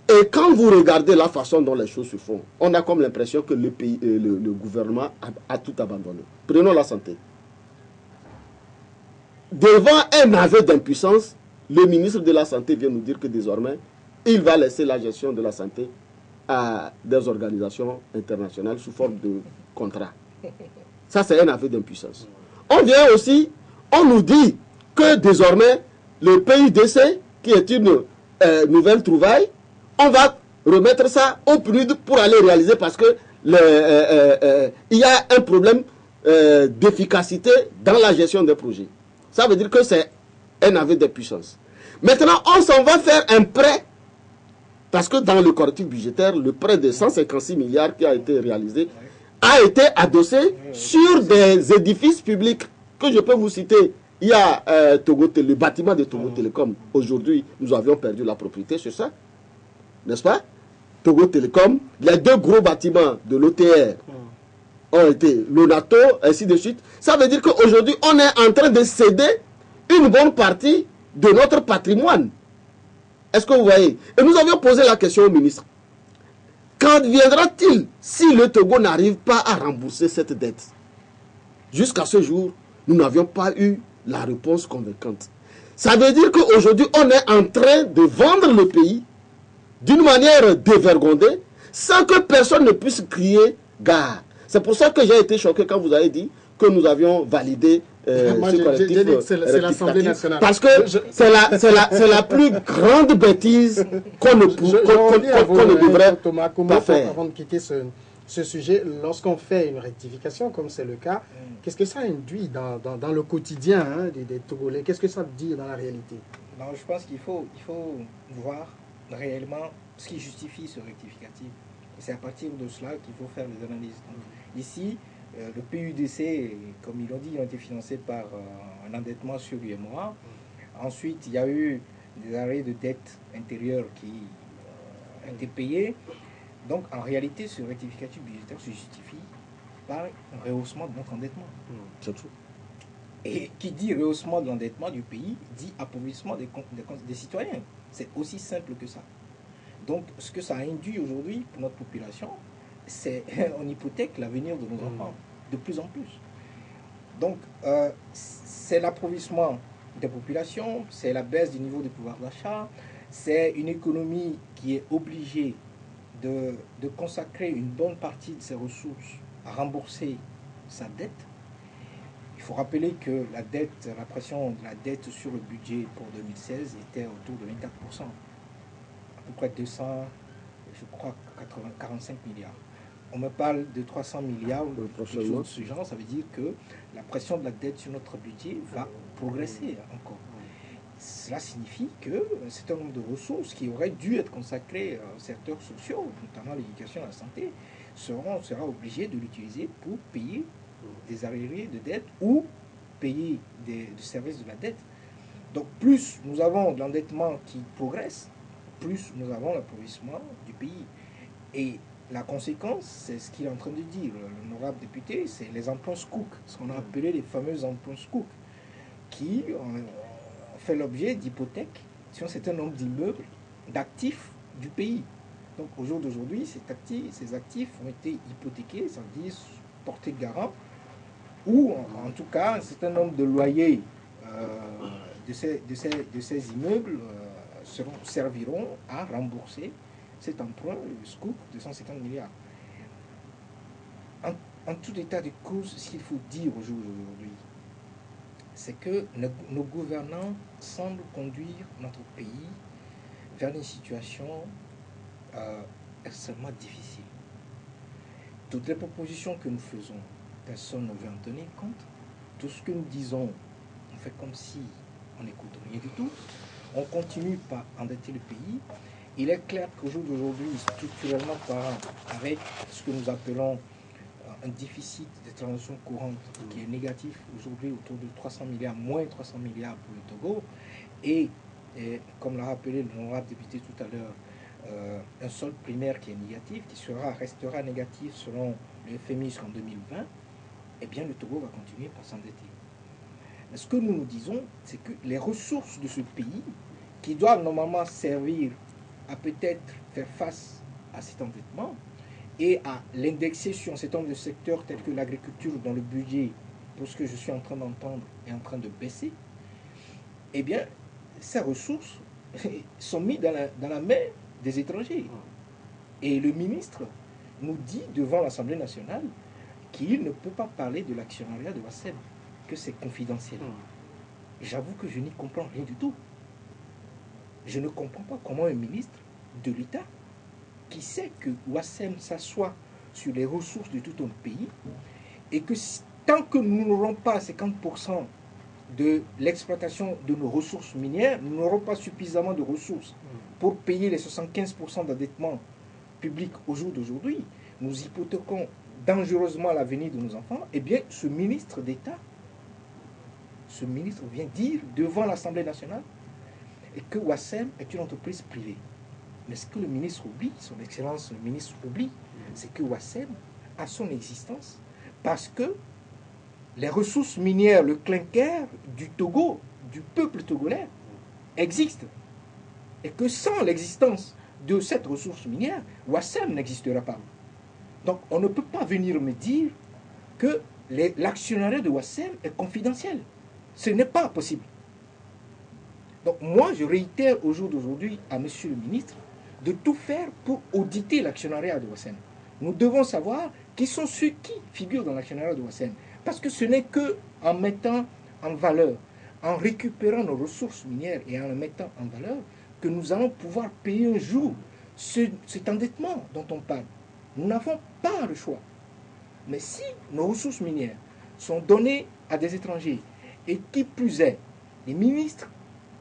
Et quand vous regardez la façon dont les choses se font, on a comme l'impression que le pays, le gouvernement a tout abandonné. Prenons la santé. Devant un aveu d'impuissance, le ministre de la Santé vient nous dire que désormais, il va laisser la gestion de la santé à des organisations internationales sous forme de contrat. Ça, c'est un aveu d'impuissance. On vient aussi, on nous dit que désormais, le PUDC, qui est une nouvelle trouvaille, on va remettre ça au PNUD pour aller réaliser parce que il y a un problème d'efficacité dans la gestion des projets. Ça veut dire que c'est un aveu d'impuissance. Maintenant, on s'en va faire un prêt parce que dans le correctif budgétaire, le prêt de 156 milliards qui a été réalisé a été adossé sur des édifices publics que je peux vous citer. Il y a le bâtiment de Togo Télécom. Aujourd'hui, nous avions perdu la propriété sur ça. N'est-ce pas? Togo Télécom, les 2 gros bâtiments de l'OTR ont été l'ONATO, ainsi de suite. Ça veut dire qu'aujourd'hui, on est en train de céder une bonne partie de notre patrimoine. Est-ce que vous voyez? Et nous avions posé la question au ministre. Quand viendra-t-il si le Togo n'arrive pas à rembourser cette dette? Jusqu'à ce jour, nous n'avions pas eu la réponse convaincante. Ça veut dire qu'aujourd'hui, on est en train de vendre le pays d'une manière dévergondée, sans que personne ne puisse crier gare. C'est pour ça que j'ai été choqué quand vous avez dit que nous avions validé ce collectif. C'est l'Assemblée nationale. Parce que c'est la plus grande bêtise qu'on ne devrait pas faire. Avant de quitter ce sujet, lorsqu'on fait une rectification, comme c'est le cas, qu'est-ce que ça induit dans le quotidien des Togolais? Qu'est-ce que ça dit dans la réalité? Non, je pense qu'il faut voir réellement ce qui justifie ce rectificatif. Et c'est à partir de cela qu'il faut faire les analyses. Donc, ici, le PUDC, comme ils l'ont dit, ils ont été financés par un endettement sur 8 mois. Ensuite, il y a eu des arrêts de dette intérieure qui ont été payés. Donc, en réalité, ce rectificatif budgétaire se justifie par un rehaussement de notre endettement. C'est tout. Et qui dit rehaussement de l'endettement du pays, dit appauvrissement des citoyens. C'est aussi simple que ça. Donc, ce que ça induit aujourd'hui pour notre population, c'est on hypothèque l'avenir de nos enfants, de plus en plus. Donc, c'est l'appauvrissement des populations, c'est la baisse du niveau de pouvoir d'achat, c'est une économie qui est obligée de consacrer une bonne partie de ses ressources à rembourser sa dette. Il faut rappeler que la pression de la dette sur le budget pour 2016 était autour de 24%, à peu près 200, je crois, 45 milliards. On me parle de 300 milliards ou quelque chose de ce genre, ça veut dire que la pression de la dette sur notre budget va progresser encore. Cela signifie qu'un certain nombre de ressources qui auraient dû être consacrées aux secteurs sociaux, notamment l'éducation et la santé, sera obligé de l'utiliser pour payer des arriérés de dette ou payer des services de la dette. Donc plus nous avons de l'endettement qui progresse, plus nous avons l'appauvrissement du pays. Et la conséquence, c'est ce qu'il est en train de dire, l'honorable député, c'est les emprunts scouk, ce qu'on a appelé les fameux emprunts scouk, qui ont fait l'objet d'hypothèques sur un certain nombre d'immeubles, d'actifs du pays. Donc au jour d'aujourd'hui, ces actifs ont été hypothéqués, ça veut dire portés garant, ou en tout cas un certain nombre de loyers de ces immeubles serviront à rembourser cet emprunt, le scoop de 150 milliards. En tout état de cause, ce qu'il faut dire au jour d'aujourd'hui, c'est que nos gouvernants semblent conduire notre pays vers une situation extrêmement difficile. Toutes les propositions que nous faisons, personne ne veut en tenir compte. Tout ce que nous disons, on fait comme si on n'écoute rien du tout. On continue par endetter le pays. Il est clair qu'au jour d'aujourd'hui, structurellement parlant, avec ce que nous appelons un déficit de transactions courantes qui est négatif aujourd'hui autour de 300 milliards, moins 300 milliards pour le Togo, et comme l'a rappelé l'honorable député tout à l'heure, un solde primaire qui est négatif, qui restera négatif selon le FMI jusqu'en 2020, eh bien le Togo va continuer par s'endetter. Ce que nous nous disons, c'est que les ressources de ce pays, qui doivent normalement servir à peut-être faire face à cet endettement et à l'indexer sur un certain nombre de secteurs tels que l'agriculture, dont le budget, pour ce que je suis en train d'entendre, est en train de baisser, eh bien, ces ressources sont mises dans la main des étrangers. Et le ministre nous dit devant l'Assemblée nationale qu'il ne peut pas parler de l'actionnariat de Wassem, que c'est confidentiel. J'avoue que je n'y comprends rien du tout. Je ne comprends pas comment un ministre de l'État, qui sait que Wassem s'assoit sur les ressources de tout un pays, et que tant que nous n'aurons pas 50% de l'exploitation de nos ressources minières, nous n'aurons pas suffisamment de ressources pour payer les 75% d'endettement public au jour d'aujourd'hui, nous hypothéquons dangereusement l'avenir de nos enfants, eh bien ce ministre d'État, ce ministre vient dire devant l'Assemblée nationale que Wassem est une entreprise privée. Mais ce que le ministre oublie, son Excellence le ministre oublie, c'est que Wassem a son existence parce que les ressources minières, le clinker du Togo, du peuple togolais, existent. Et que sans l'existence de cette ressource minière, Wassem n'existera pas. Donc on ne peut pas venir me dire que l'actionnariat de Wassem est confidentiel. Ce n'est pas possible. Donc moi, je réitère au jour d'aujourd'hui à Monsieur le ministre de tout faire pour auditer l'actionnariat de Wassem. Nous devons savoir qui sont ceux qui figurent dans l'actionnariat de Wassem. Parce que ce n'est qu'en mettant en valeur, en récupérant nos ressources minières et en les mettant en valeur, que nous allons pouvoir payer un jour cet endettement dont on parle. Nous n'avons pas le choix. Mais si nos ressources minières sont données à des étrangers, et qui plus est, les ministres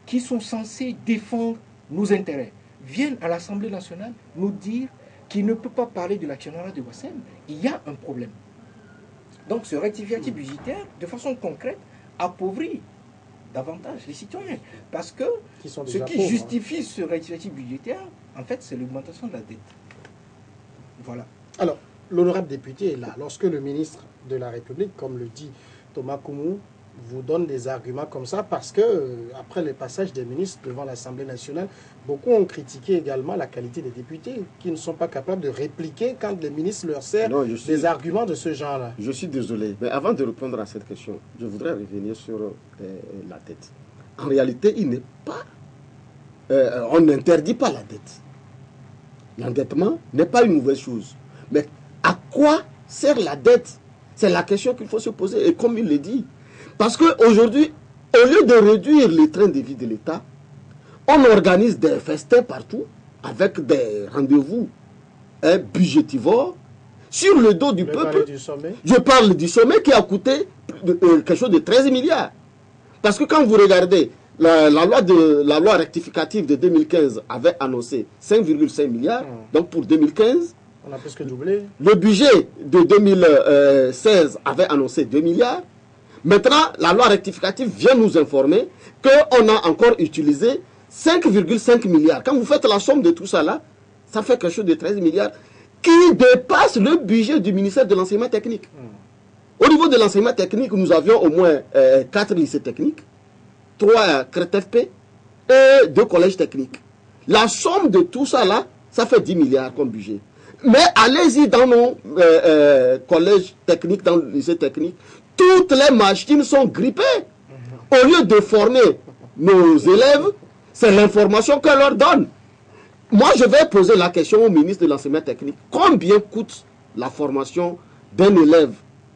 qui sont censés défendre nos intérêts viennent à l'Assemblée nationale nous dire qu'il ne peut pas parler de l'actionnariat de Wassem, il y a un problème. Donc ce rectificatif budgétaire, de façon concrète, appauvrit davantage les citoyens. Parce que sont ce déjà qui pauvres, justifie ce rectificatif budgétaire, en fait, c'est l'augmentation de la dette. Voilà. Alors, l'honorable député est là. Lorsque le ministre de la République, comme le dit Thomas Koumou, vous donne des arguments comme ça, parce que après le passage des ministres devant l'Assemblée nationale, beaucoup ont critiqué également la qualité des députés, qui ne sont pas capables de répliquer quand les ministres leur servent des arguments de ce genre-là. Je suis désolé, mais avant de répondre à cette question, je voudrais revenir sur la dette. En réalité, il n'est pas... on n'interdit pas la dette. L'endettement n'est pas une mauvaise chose. Mais à quoi sert la dette? C'est la question qu'il faut se poser. Et comme il le dit, parce qu'aujourd'hui, au lieu de réduire les trains de vie de l'État, on organise des festins partout avec des rendez-vous budgétivores sur le dos du peuple. Je parle du sommet qui a coûté quelque chose de 13 milliards. Parce que quand vous regardez, la loi rectificative de 2015 avait annoncé 5,5 milliards. Donc pour 2015, on a plus que doublé. Le budget de 2016 avait annoncé 2 milliards. Maintenant, la loi rectificative vient nous informer qu'on a encore utilisé 5,5 milliards. Quand vous faites la somme de tout ça là, ça fait quelque chose de 13 milliards qui dépasse le budget du ministère de l'enseignement technique. Au niveau de l'enseignement technique, nous avions au moins 4 lycées techniques, 3 CRETFP et 2 collèges techniques. La somme de tout ça là, ça fait 10 milliards comme budget. Mais allez-y dans nos collèges techniques, dans le lycée technique, toutes les machines sont grippées. Au lieu de former nos élèves, c'est l'information qu'on leur donne. Moi, je vais poser la question au ministre de l'enseignement technique. Combien coûte la formation d'un élève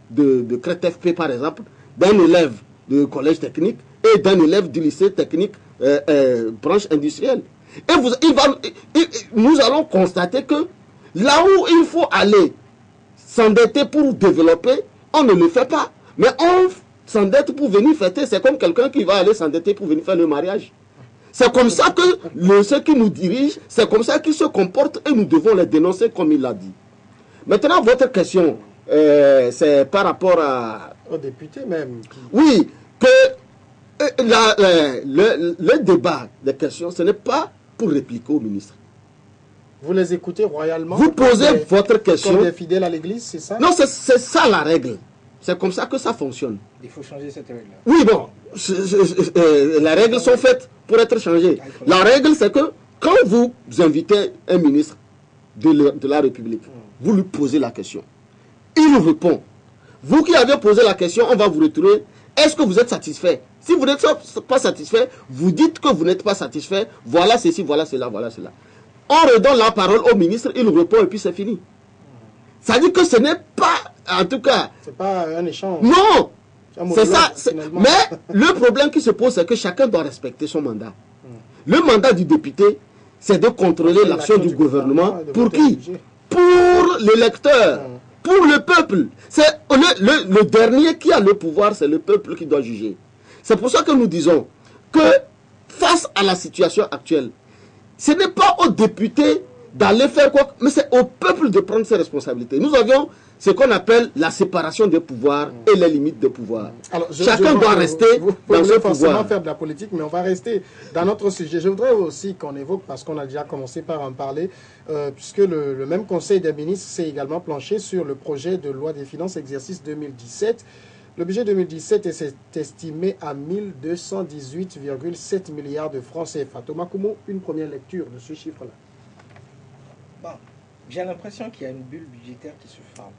de CRETFP, par exemple, d'un élève de collège technique et d'un élève du lycée technique branche industrielle? Et nous allons constater que là où il faut aller s'endetter pour développer, on ne le fait pas. Mais on s'endette pour venir fêter. C'est comme quelqu'un qui va aller s'endetter pour venir faire le mariage. C'est comme ça que ceux qui nous dirigent, c'est comme ça qu'ils se comportent et nous devons les dénoncer comme il l'a dit. Maintenant, votre question, c'est par rapport aux députés même. Oui, que le débat des questions, ce n'est pas pour répliquer au ministre. Vous les écoutez royalement. Vous posez votre question. Comme des fidèles à l'église, c'est ça? Non, c'est ça la règle. C'est comme ça que ça fonctionne. Il faut changer cette règle-là. Oui, bon, les règles sont faites pour être changées. La règle, c'est que quand vous invitez un ministre de la République, vous lui posez la question. Il répond. Vous qui avez posé la question, on va vous retrouver. Est-ce que vous êtes satisfait? Si vous n'êtes pas satisfait, vous dites que vous n'êtes pas satisfait. Voilà ceci, voilà cela, voilà cela. On redonne la parole au ministre, il répond et puis c'est fini. Ça dit que ce n'est pas, en tout cas... C'est pas un échange. Non, c'est ça. Mais le problème qui se pose, c'est que chacun doit respecter son mandat. Le mandat du député, c'est de contrôler l'action du gouvernement. Pour qui? Pour l'électeur, pour le peuple. C'est le dernier qui a le pouvoir, c'est le peuple qui doit juger. C'est pour ça que nous disons que face à la situation actuelle, ce n'est pas aux députés d'aller faire quoi, mais c'est au peuple de prendre ses responsabilités. Nous avions ce qu'on appelle la séparation des pouvoirs et les limites des pouvoirs. Alors, chacun doit rester dans ce pouvoir. Faire de la politique, mais on va rester dans notre sujet. Je voudrais aussi qu'on évoque, parce qu'on a déjà commencé par en parler, puisque le même Conseil des ministres s'est également penché sur le projet de loi des finances exercice 2017. Le budget 2017 est estimé à 1218,7 milliards de francs CFA. Thomas Koumou, une première lecture de ce chiffre-là. Bon, j'ai l'impression qu'il y a une bulle budgétaire qui se forme.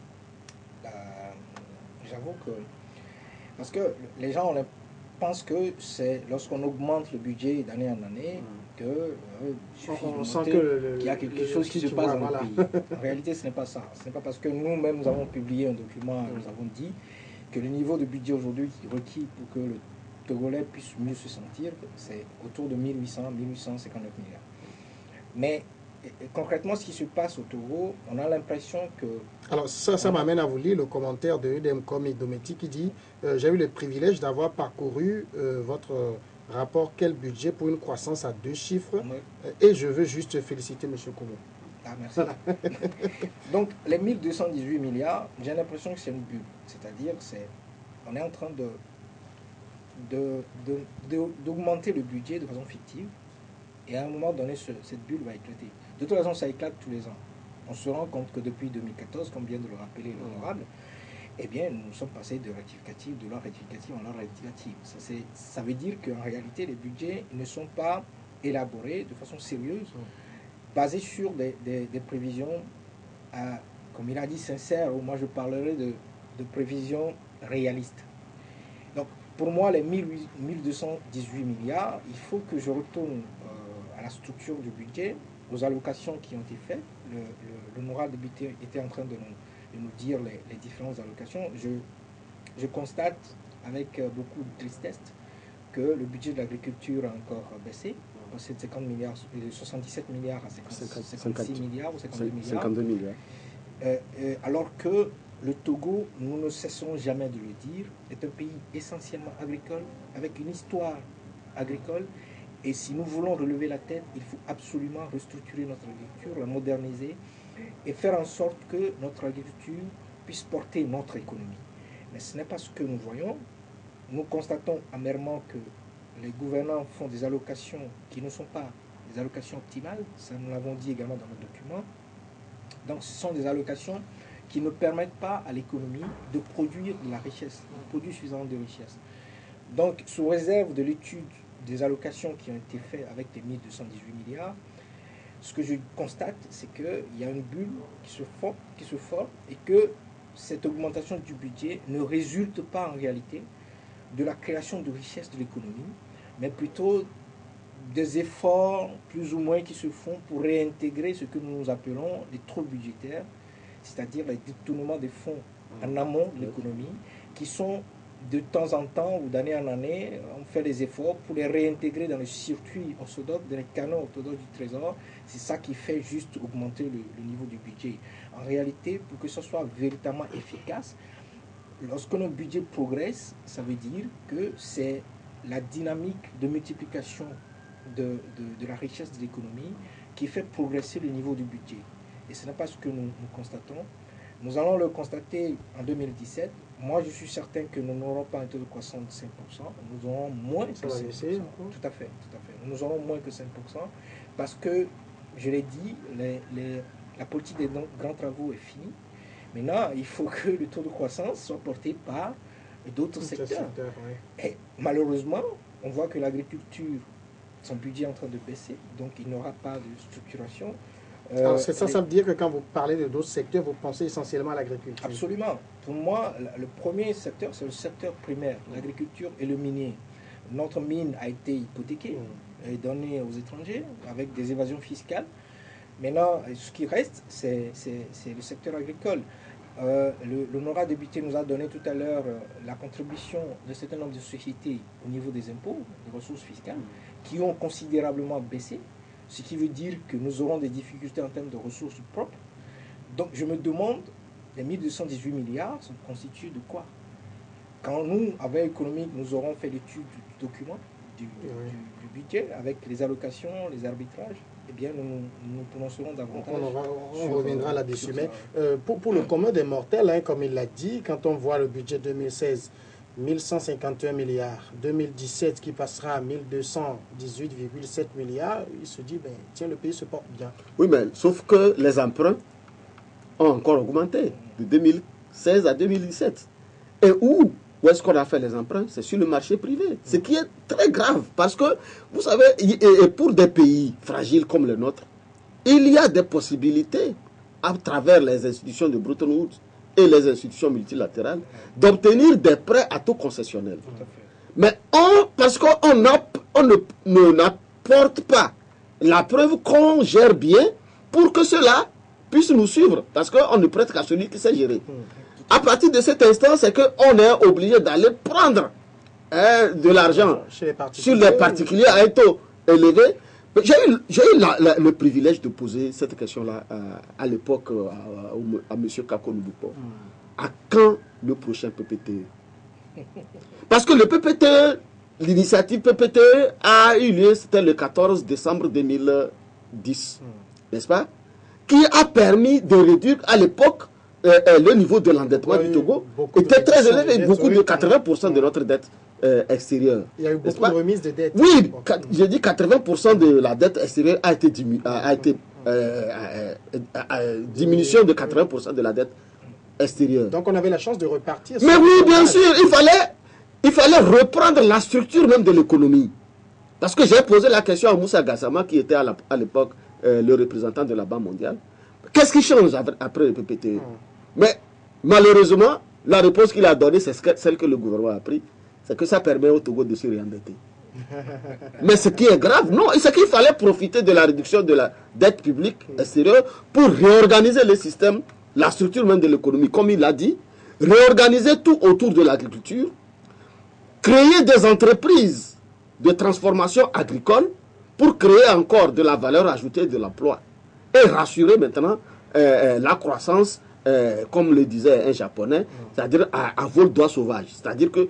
J'avoue que... Parce que les gens pensent que c'est lorsqu'on augmente le budget d'année en année on sent qu'il y a quelque chose qui se passe dans le pays. En réalité, ce n'est pas ça. Ce n'est pas parce que nous-mêmes, nous avons publié un document, nous avons dit que le niveau de budget aujourd'hui requis pour que le Togolais puisse mieux se sentir, c'est autour de 1800, 1859 milliards. Mais concrètement, ce qui se passe au Togo, on a l'impression que... Alors, ça m'amène à vous lire le commentaire de Udemcom et Dometi qui dit « J'ai eu le privilège d'avoir parcouru votre rapport « Quel budget pour une croissance à 2 chiffres ?» et je veux juste féliciter M. Koumou. Ah, merci. Donc, les 1218 milliards, j'ai l'impression que c'est une bulle. C'est-à-dire, on est en train de d'augmenter le budget de façon fictive. Et à un moment donné, cette bulle va éclater. De toute façon, ça éclate tous les ans. On se rend compte que depuis 2014, comme vient de le rappeler l'honorable, eh bien, nous sommes passés de rectificatif, de l'ordre rectificatif en ordre rectificatif. Ça veut dire qu'en réalité, les budgets ne sont pas élaborés de façon sérieuse, basés sur des prévisions, comme il a dit, sincères, ou moi je parlerai de prévisions réalistes. Donc, pour moi, les 1218 milliards, il faut que je retourne à la structure du budget, aux allocations qui ont été faites. L'honorable député était en train de nous dire les différentes allocations. Je constate avec beaucoup de tristesse que le budget de l'agriculture a encore baissé, passé de 50 milliards, de 77 milliards à 56 milliards ou 52 milliards. 52 milliards. Alors que le Togo, nous ne cessons jamais de le dire, est un pays essentiellement agricole, avec une histoire agricole. Et si nous voulons relever la tête, il faut absolument restructurer notre agriculture, la moderniser et faire en sorte que notre agriculture puisse porter notre économie. Mais ce n'est pas ce que nous voyons. Nous constatons amèrement que les gouvernants font des allocations qui ne sont pas des allocations optimales. Ça, nous l'avons dit également dans nos documents. Donc ce sont des allocations qui ne permettent pas à l'économie de produire de la richesse, de produire suffisamment de richesse. Donc, sous réserve de l'étude des allocations qui ont été faites avec les 1218 milliards, ce que je constate, c'est qu'il y a une bulle qui se forme et que cette augmentation du budget ne résulte pas en réalité de la création de richesse de l'économie, mais plutôt des efforts plus ou moins qui se font pour réintégrer ce que nous appelons les trous budgétaires, c'est-à-dire les détournements des fonds en amont de l'économie, qui sont de temps en temps ou d'année en année, on fait des efforts pour les réintégrer dans le circuit orthodoxe, dans les canaux orthodoxes du Trésor. C'est ça qui fait juste augmenter le niveau du budget. En réalité, pour que ce soit véritablement efficace, lorsque notre budget progresse, ça veut dire que c'est la dynamique de multiplication de la richesse de l'économie qui fait progresser le niveau du budget. Et ce n'est pas ce que nous constatons. Nous allons le constater en 2017. Moi, je suis certain que nous n'aurons pas un taux de croissance de 5%. Nous aurons moins que 5%. Tout à fait. Nous aurons moins que 5% parce que, je l'ai dit, la politique des grands travaux est finie. Maintenant, il faut que le taux de croissance soit porté par d'autres secteurs. Et malheureusement, on voit que l'agriculture, son budget est en train de baisser, donc il n'aura pas de structuration. Alors ça veut dire que quand vous parlez de d'autres secteurs, vous pensez essentiellement à l'agriculture? Absolument. Pour moi, le premier secteur, c'est le secteur primaire, l'agriculture et le minier. Notre mine a été hypothéquée et donnée aux étrangers avec des évasions fiscales. Maintenant, ce qui reste, c'est le secteur agricole. L'honorable député nous a donné tout à l'heure la contribution d'un certain nombre de sociétés au niveau des impôts, des ressources fiscales, qui ont considérablement baissé, ce qui veut dire que nous aurons des difficultés en termes de ressources propres. Donc je me demande, les 1218 milliards sont constitués de quoi? Quand nous, avec économique, nous aurons fait l'étude du document, du budget, avec les allocations, les arbitrages, eh bien nous prononcerons davantage. On reviendra là-dessus. Mais pour le commun des mortels, hein, comme il l'a dit, quand on voit le budget 2016, 1151 milliards, 2017 qui passera à 1218,7 milliards, il se dit, ben, tiens, le pays se porte bien. Oui, mais sauf que les emprunts ont encore augmenté de 2016 à 2017. Et où est-ce qu'on a fait les emprunts? C'est sur le marché privé. Ce qui est très grave parce que, vous savez, et pour des pays fragiles comme le nôtre, il y a des possibilités à travers les institutions de Bretton Woods et les institutions multilatérales d'obtenir des prêts à taux concessionnels. Mais parce qu'on n'apporte pas la preuve qu'on gère bien pour que cela puisse nous suivre. Parce qu'on ne prête qu'à celui qui sait gérer. À partir de cet instant, c'est qu'on est obligé d'aller prendre de l'argent sur les particuliers à un taux élevé. J'ai eu le privilège de poser cette question-là à l'époque à M. Kako Nubupo. À quand le prochain PPTE? Parce que le PPTE, l'initiative PPTE a eu lieu, c'était le 14 décembre 2010, n'est-ce pas? Qui a permis de réduire à l'époque le niveau de l'endettement du Togo était très élevé, beaucoup de 80% de notre dette extérieure. Il y a eu beaucoup de remises de dettes. Oui, j'ai dit 80% de la dette extérieure a été diminution de 80% de la dette extérieure. Donc on avait la chance de repartir. Mais oui, bien sûr, il fallait reprendre la structure même de l'économie. Parce que j'ai posé la question à Moussa Gassama, qui était à l'époque le représentant de la Banque mondiale. Qu'est-ce qui change après le PPTE? Mais malheureusement, la réponse qu'il a donnée, c'est celle que le gouvernement a prise. C'est que ça permet au Togo de se réendetter. Mais ce qui est grave, non, c'est qu'il fallait profiter de la réduction de la dette publique extérieure pour réorganiser le système, la structure même de l'économie, comme il l'a dit, réorganiser tout autour de l'agriculture, créer des entreprises de transformation agricole pour créer encore de la valeur ajoutée, de l'emploi, et rassurer maintenant la croissance, comme le disait un japonais, c'est-à-dire à vol d'oie sauvage. C'est-à-dire que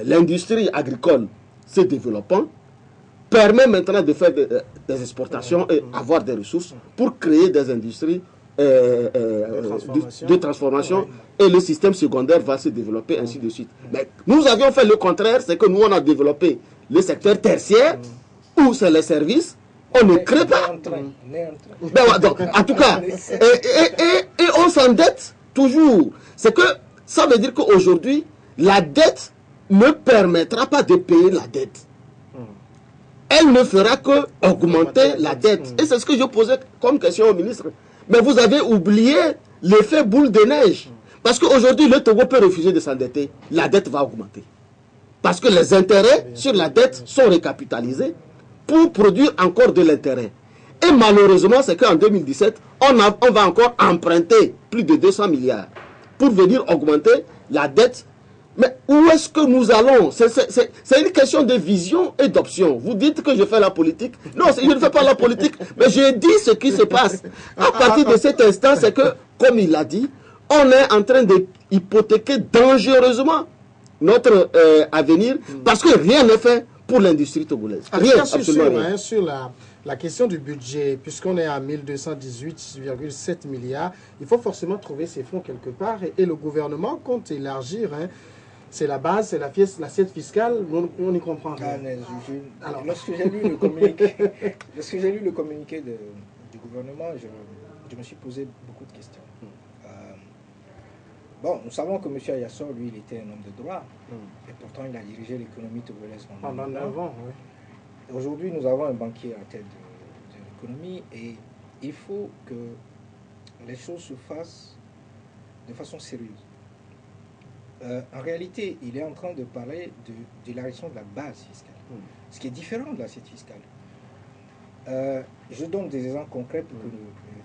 l'industrie agricole se développant permet maintenant de faire des exportations et avoir des ressources pour créer des industries de transformation et le système secondaire va se développer ainsi de suite. Mais nous avions fait le contraire, c'est que nous on a développé le secteur tertiaire où c'est les services, on ne crée pas. Donc, en tout cas, et on s'endette toujours. C'est que ça veut dire qu'aujourd'hui, la dette ne permettra pas de payer la dette. Elle ne fera que augmenter la dette. Et c'est ce que je posais comme question au ministre. Mais vous avez oublié l'effet boule de neige. Parce qu'aujourd'hui, le Togo peut refuser de s'endetter. La dette va augmenter. Parce que les intérêts sur la dette sont récapitalisés pour produire encore de l'intérêt. Et malheureusement, c'est qu'en 2017, on va encore emprunter plus de 200 milliards pour venir augmenter la dette. Mais où est-ce que nous allons? C'est une question de vision et d'option. Vous dites que je fais la politique. Non, je ne fais pas la politique, mais je dis ce qui se passe. À partir de cet instant, c'est que, comme il l'a dit, on est en train d'hypothéquer dangereusement notre avenir parce que rien n'est fait pour l'industrie togolaise. Rien, absolument rien. Sur la question du budget, puisqu'on est à 1218,7 milliards, il faut forcément trouver ces fonds quelque part et le gouvernement compte élargir. C'est la base, c'est l'assiette fiscale, on y comprend rien. Lorsque j'ai lu le communiqué, du gouvernement, je me suis posé beaucoup de questions. Bon, nous savons que M. Ayassor, lui, il était un homme de droit, et pourtant il a dirigé l'économie togolaise pendant 9 ans. Oui. Aujourd'hui, nous avons un banquier à la tête de l'économie, et il faut que les choses se fassent de façon sérieuse. En réalité, il est en train de parler de l'érection de la base fiscale, ce qui est différent de l'assiette fiscale. Je donne des exemples concrets pour que le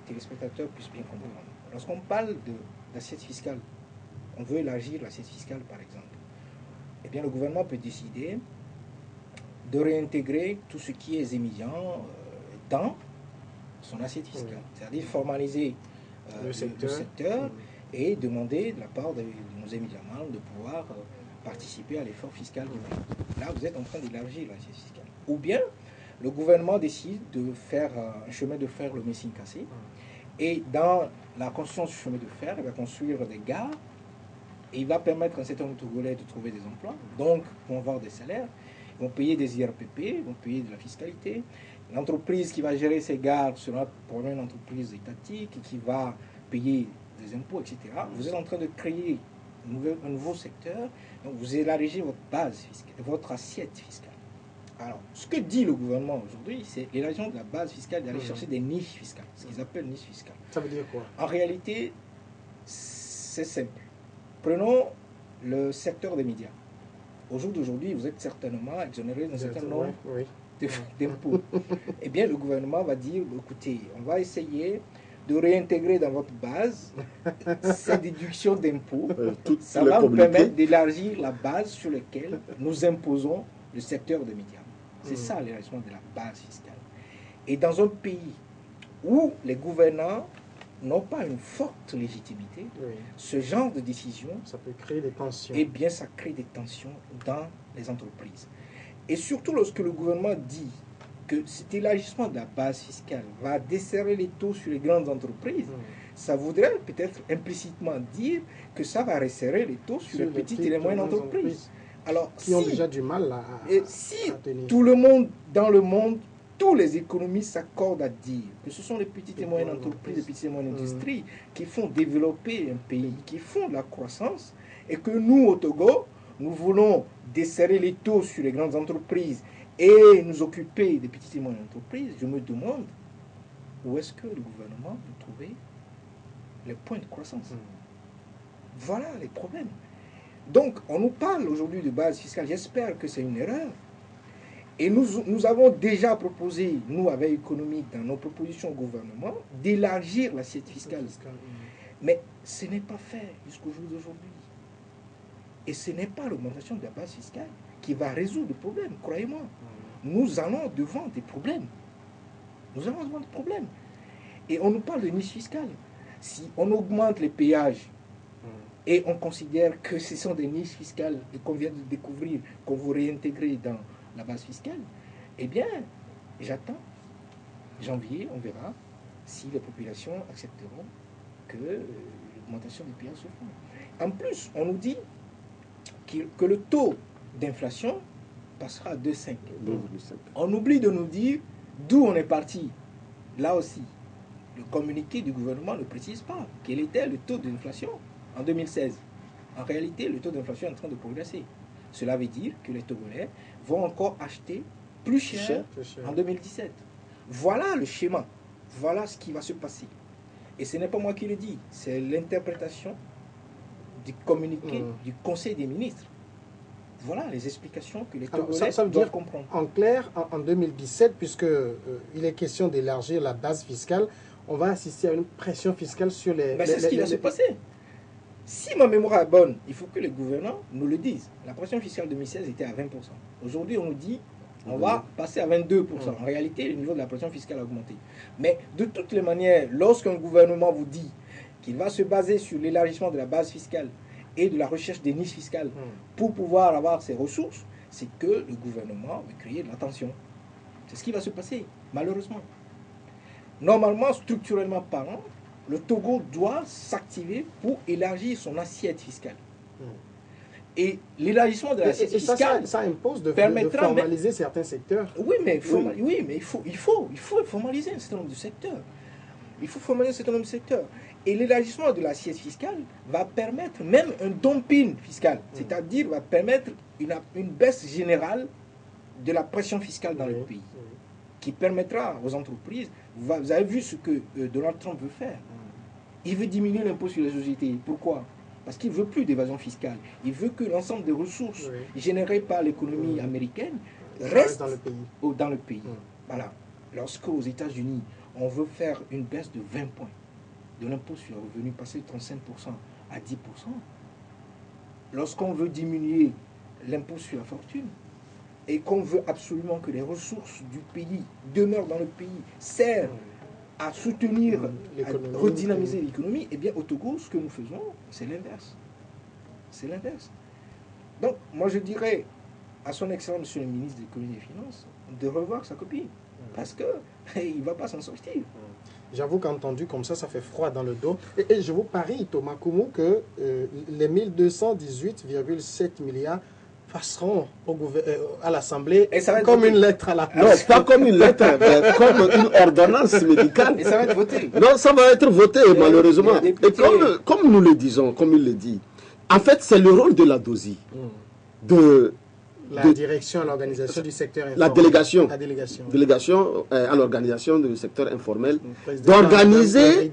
téléspectateur puisse bien comprendre. Lorsqu'on parle d'assiette fiscale, on veut élargir l'assiette fiscale par exemple, eh bien le gouvernement peut décider de réintégrer tout ce qui est émillant dans son assiette fiscale, c'est-à-dire formaliser le secteur et demander de la part de nos émigrants de pouvoir participer à l'effort fiscal. Là, vous êtes en train d'élargir l'assiette fiscale. Ou bien, le gouvernement décide de faire un chemin de fer, le Messine-Cassé, et dans la construction du chemin de fer, il va construire des gares, et il va permettre à un certain nombre de Togolais de trouver des emplois, donc vont avoir des salaires, ils vont payer des IRPP, ils vont payer de la fiscalité. L'entreprise qui va gérer ces gares sera probablement une entreprise étatique qui va payer des impôts, etc. Vous êtes en train de créer un nouveau secteur, donc vous élargissez votre base fiscale, votre assiette fiscale. Alors, ce que dit le gouvernement aujourd'hui, c'est l'élargissement de la base fiscale, d'aller chercher des niches fiscales, ce qu'ils appellent niches fiscales. Ça veut dire quoi? En réalité, c'est simple. Prenons le secteur des médias. Au jour d'aujourd'hui, vous êtes certainement exonéré d'un certain nombre d'impôts. Eh bien, le gouvernement va dire, écoutez, on va essayer de réintégrer dans votre base ces déductions d'impôts. Ça va vous permettre d'élargir la base sur laquelle nous imposons le secteur des médias. C'est ça l'élargissement de la base fiscale. Et dans un pays où les gouvernants n'ont pas une forte légitimité, ce genre de décision, ça peut créer des tensions. Eh bien, ça crée des tensions dans les entreprises. Et surtout lorsque le gouvernement dit que cet élargissement de la base fiscale va desserrer les taux sur les grandes entreprises, ça voudrait peut-être implicitement dire que ça va resserrer les taux sur les petites et les moyennes entreprises. Alors, qui ont déjà du mal si à tenir. tout le monde, dans le monde, tous les économistes s'accordent à dire que ce sont les petites et moyennes entreprises, les petites et moyennes industries qui font développer un pays, qui font de la croissance, et que nous, au Togo, nous voulons desserrer les taux sur les grandes entreprises et nous occuper des petites et moyennes entreprises, je me demande où est-ce que le gouvernement peut trouver les points de croissance. Voilà les problèmes. Donc, on nous parle aujourd'hui de base fiscale. J'espère que c'est une erreur. Et nous avons déjà proposé, nous, avec Économique, dans nos propositions au gouvernement, d'élargir l'assiette fiscale. Mais ce n'est pas fait jusqu'au jour d'aujourd'hui. Et ce n'est pas l'augmentation de la base fiscale qui va résoudre le problème, croyez-moi. Nous allons devant des problèmes. Nous allons devant des problèmes. Et on nous parle de niche fiscale. Si on augmente les péages et on considère que ce sont des niches fiscales et qu'on vient de découvrir, qu'on veut réintégrer dans la base fiscale, eh bien, j'attends janvier, on verra si les populations accepteront que l'augmentation des péages se fasse. En plus, on nous dit que le taux d'inflation passera à 2,5. On oublie de nous dire d'où on est parti. Là aussi, le communiqué du gouvernement ne précise pas quel était le taux d'inflation en 2016. En réalité, le taux d'inflation est en train de progresser. Cela veut dire que les Togolais vont encore acheter plus cher en 2017. Voilà le schéma. Voilà ce qui va se passer. Et ce n'est pas moi qui le dis, c'est l'interprétation du communiqué du Conseil des ministres. Voilà les explications que les Togolais doivent comprendre. En clair, en 2017, puisqu'il est question d'élargir la base fiscale, on va assister à une pression fiscale sur les... C'est ce qui va se passer. Si ma mémoire est bonne, il faut que les gouvernants nous le disent. La pression fiscale 2016 était à 20%. Aujourd'hui, on nous dit on va passer à 22%. En réalité, le niveau de la pression fiscale a augmenté. Mais de toutes les manières, lorsqu'un gouvernement vous dit qu'il va se baser sur l'élargissement de la base fiscale et de la recherche des niches fiscales pour pouvoir avoir ses ressources, c'est que le gouvernement va créer de la tension. C'est ce qui va se passer, malheureusement. Normalement, structurellement parlant, le Togo doit s'activer pour élargir son assiette fiscale. Et l'élargissement de l'assiette fiscale ça impose de formaliser certains secteurs. Oui, mais il faut formaliser un certain nombre de secteurs. Il faut formaliser un certain nombre de secteurs. Et l'élargissement de l'assiette fiscale va permettre même un dumping fiscal, c'est-à-dire va permettre une baisse générale de la pression fiscale dans le pays, qui permettra aux entreprises. Vous avez vu ce que Donald Trump veut faire. Il veut diminuer l'impôt sur les sociétés. Pourquoi? Parce qu'il ne veut plus d'évasion fiscale. Il veut que l'ensemble des ressources générées par l'économie américaine restent dans le pays. Voilà. Lorsque aux États-Unis, on veut faire une baisse de 20 points de l'impôt sur le revenu, passer de 35% à 10%, lorsqu'on veut diminuer l'impôt sur la fortune, et qu'on veut absolument que les ressources du pays demeurent dans le pays, servent à soutenir, à redynamiser l'économie, eh bien au Togo, ce que nous faisons, c'est l'inverse. C'est l'inverse. Donc, moi je dirais à son Excellence, Monsieur le ministre de l'Économie et des Finances, de revoir sa copie, parce qu'il ne va pas s'en sortir. J'avoue qu'entendu comme ça fait froid dans le dos. Et je vous parie, Thomas Koumou, que les 1218,7 milliards passeront à l'Assemblée comme une lettre à la poste. Non, pas comme une lettre, mais comme une ordonnance médicale. Et ça va être voté. Non, ça va être voté, malheureusement. Et comme nous le disons, comme il le dit, en fait, c'est le rôle de la DOSI, la direction à l'organisation du secteur informel. La délégation à l'organisation du secteur informel, d'organiser,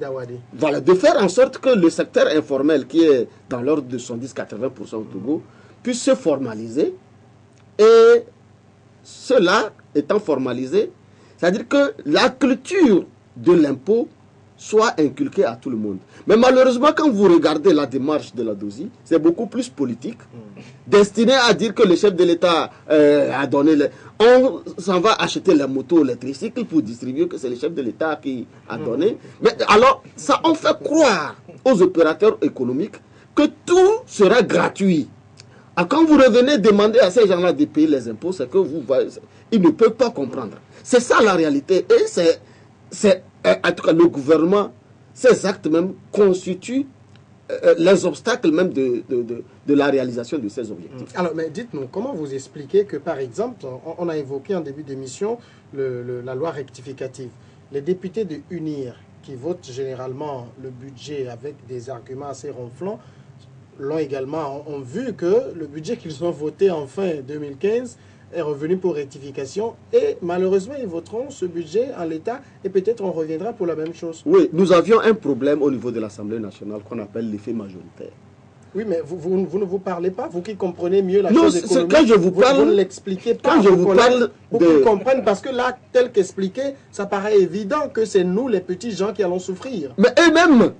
voilà, de faire en sorte que le secteur informel, qui est dans l'ordre de 70-80% au Togo, puisse se formaliser. Et cela étant formalisé, c'est-à-dire que la culture de l'impôt soit inculquée à tout le monde. Mais malheureusement, quand vous regardez la démarche de la DOSI, c'est beaucoup plus politique, destiné à dire que le chef de l'État a donné... On s'en va acheter les motos, les tricycles pour distribuer, que c'est le chef de l'État qui a donné. Mais alors, ça on fait croire aux opérateurs économiques que tout sera gratuit. Alors, quand vous revenez demander à ces gens-là de payer les impôts, c'est que ils ne peuvent pas comprendre. C'est ça la réalité. Et c'est en tout cas le gouvernement, ces actes même constituent les obstacles même de la réalisation de ces objectifs. Alors, mais dites-nous, comment vous expliquez que, par exemple, on a évoqué en début d'émission la loi rectificative. Les députés de UNIR, qui votent généralement le budget avec des arguments assez ronflants, l'ont également, ont vu que le budget qu'ils ont voté en fin 2015 est revenu pour rectification et malheureusement ils voteront ce budget en l'état et peut-être on reviendra pour la même chose. Oui, nous avions un problème au niveau de l'Assemblée nationale qu'on appelle l'effet majoritaire. Oui, mais vous ne vous parlez pas, vous qui comprenez mieux la non, chose économique. Quand je vous parle, vous ne l'expliquez pas. Quand je vous parle pour qu'ils comprennent, parce que là, tel qu'expliqué, ça paraît évident que c'est nous, les petits gens, qui allons souffrir. Mais eux-mêmes,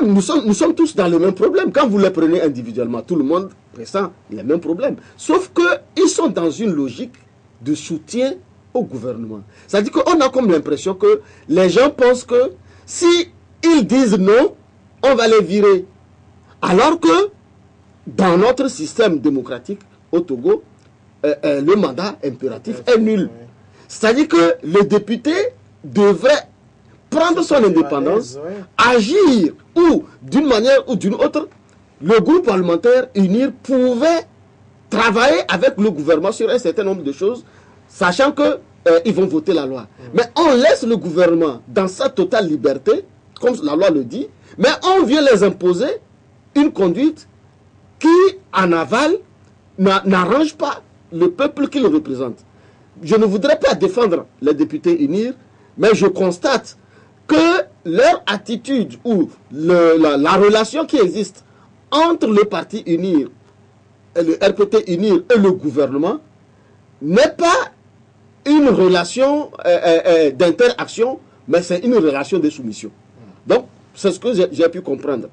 nous sommes tous dans le même problème. Quand vous les prenez individuellement, tout le monde ressent les mêmes problèmes. Sauf qu'ils sont dans une logique de soutien au gouvernement. C'est-à-dire qu'on a comme l'impression que les gens pensent que si ils disent non, on va les virer. Alors que dans notre système démocratique au Togo, le mandat impératif est nul. C'est-à-dire que le député devrait prendre son indépendance, agir ou d'une manière ou d'une autre, le groupe parlementaire UNIR pouvait travailler avec le gouvernement sur un certain nombre de choses, sachant que ils vont voter la loi. Mais on laisse le gouvernement dans sa totale liberté, comme la loi le dit, mais on vient les imposer une conduite qui, en aval, n'arrange pas le peuple qui le représente. Je ne voudrais pas défendre les députés UNIR, mais je constate que leur attitude ou la relation qui existe entre le parti UNIR, le RPT UNIR et le gouvernement n'est pas une relation d'interaction, mais c'est une relation de soumission. Donc, c'est ce que j'ai pu comprendre.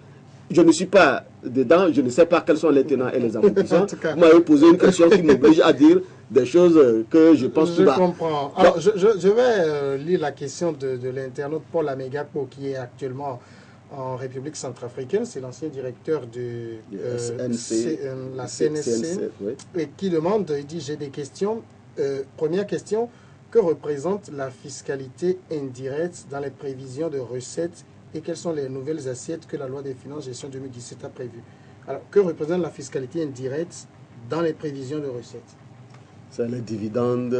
Je ne suis pas dedans, je ne sais pas quels sont les tenants et les aboutissants. Vous m'avez posé une question qui m'oblige à dire des choses que je pense Je comprends. Alors, je vais lire la question de l'internaute Paul Amegapo, qui est actuellement en République centrafricaine. C'est l'ancien directeur de la CNSC, oui. Et qui demande, il dit, j'ai des questions. Première question, que représente la fiscalité indirecte dans les prévisions de recettes et quelles sont les nouvelles assiettes que la loi des finances gestion 2017 a prévues? Alors, que représente la fiscalité indirecte dans les prévisions de recettes? C'est les dividendes,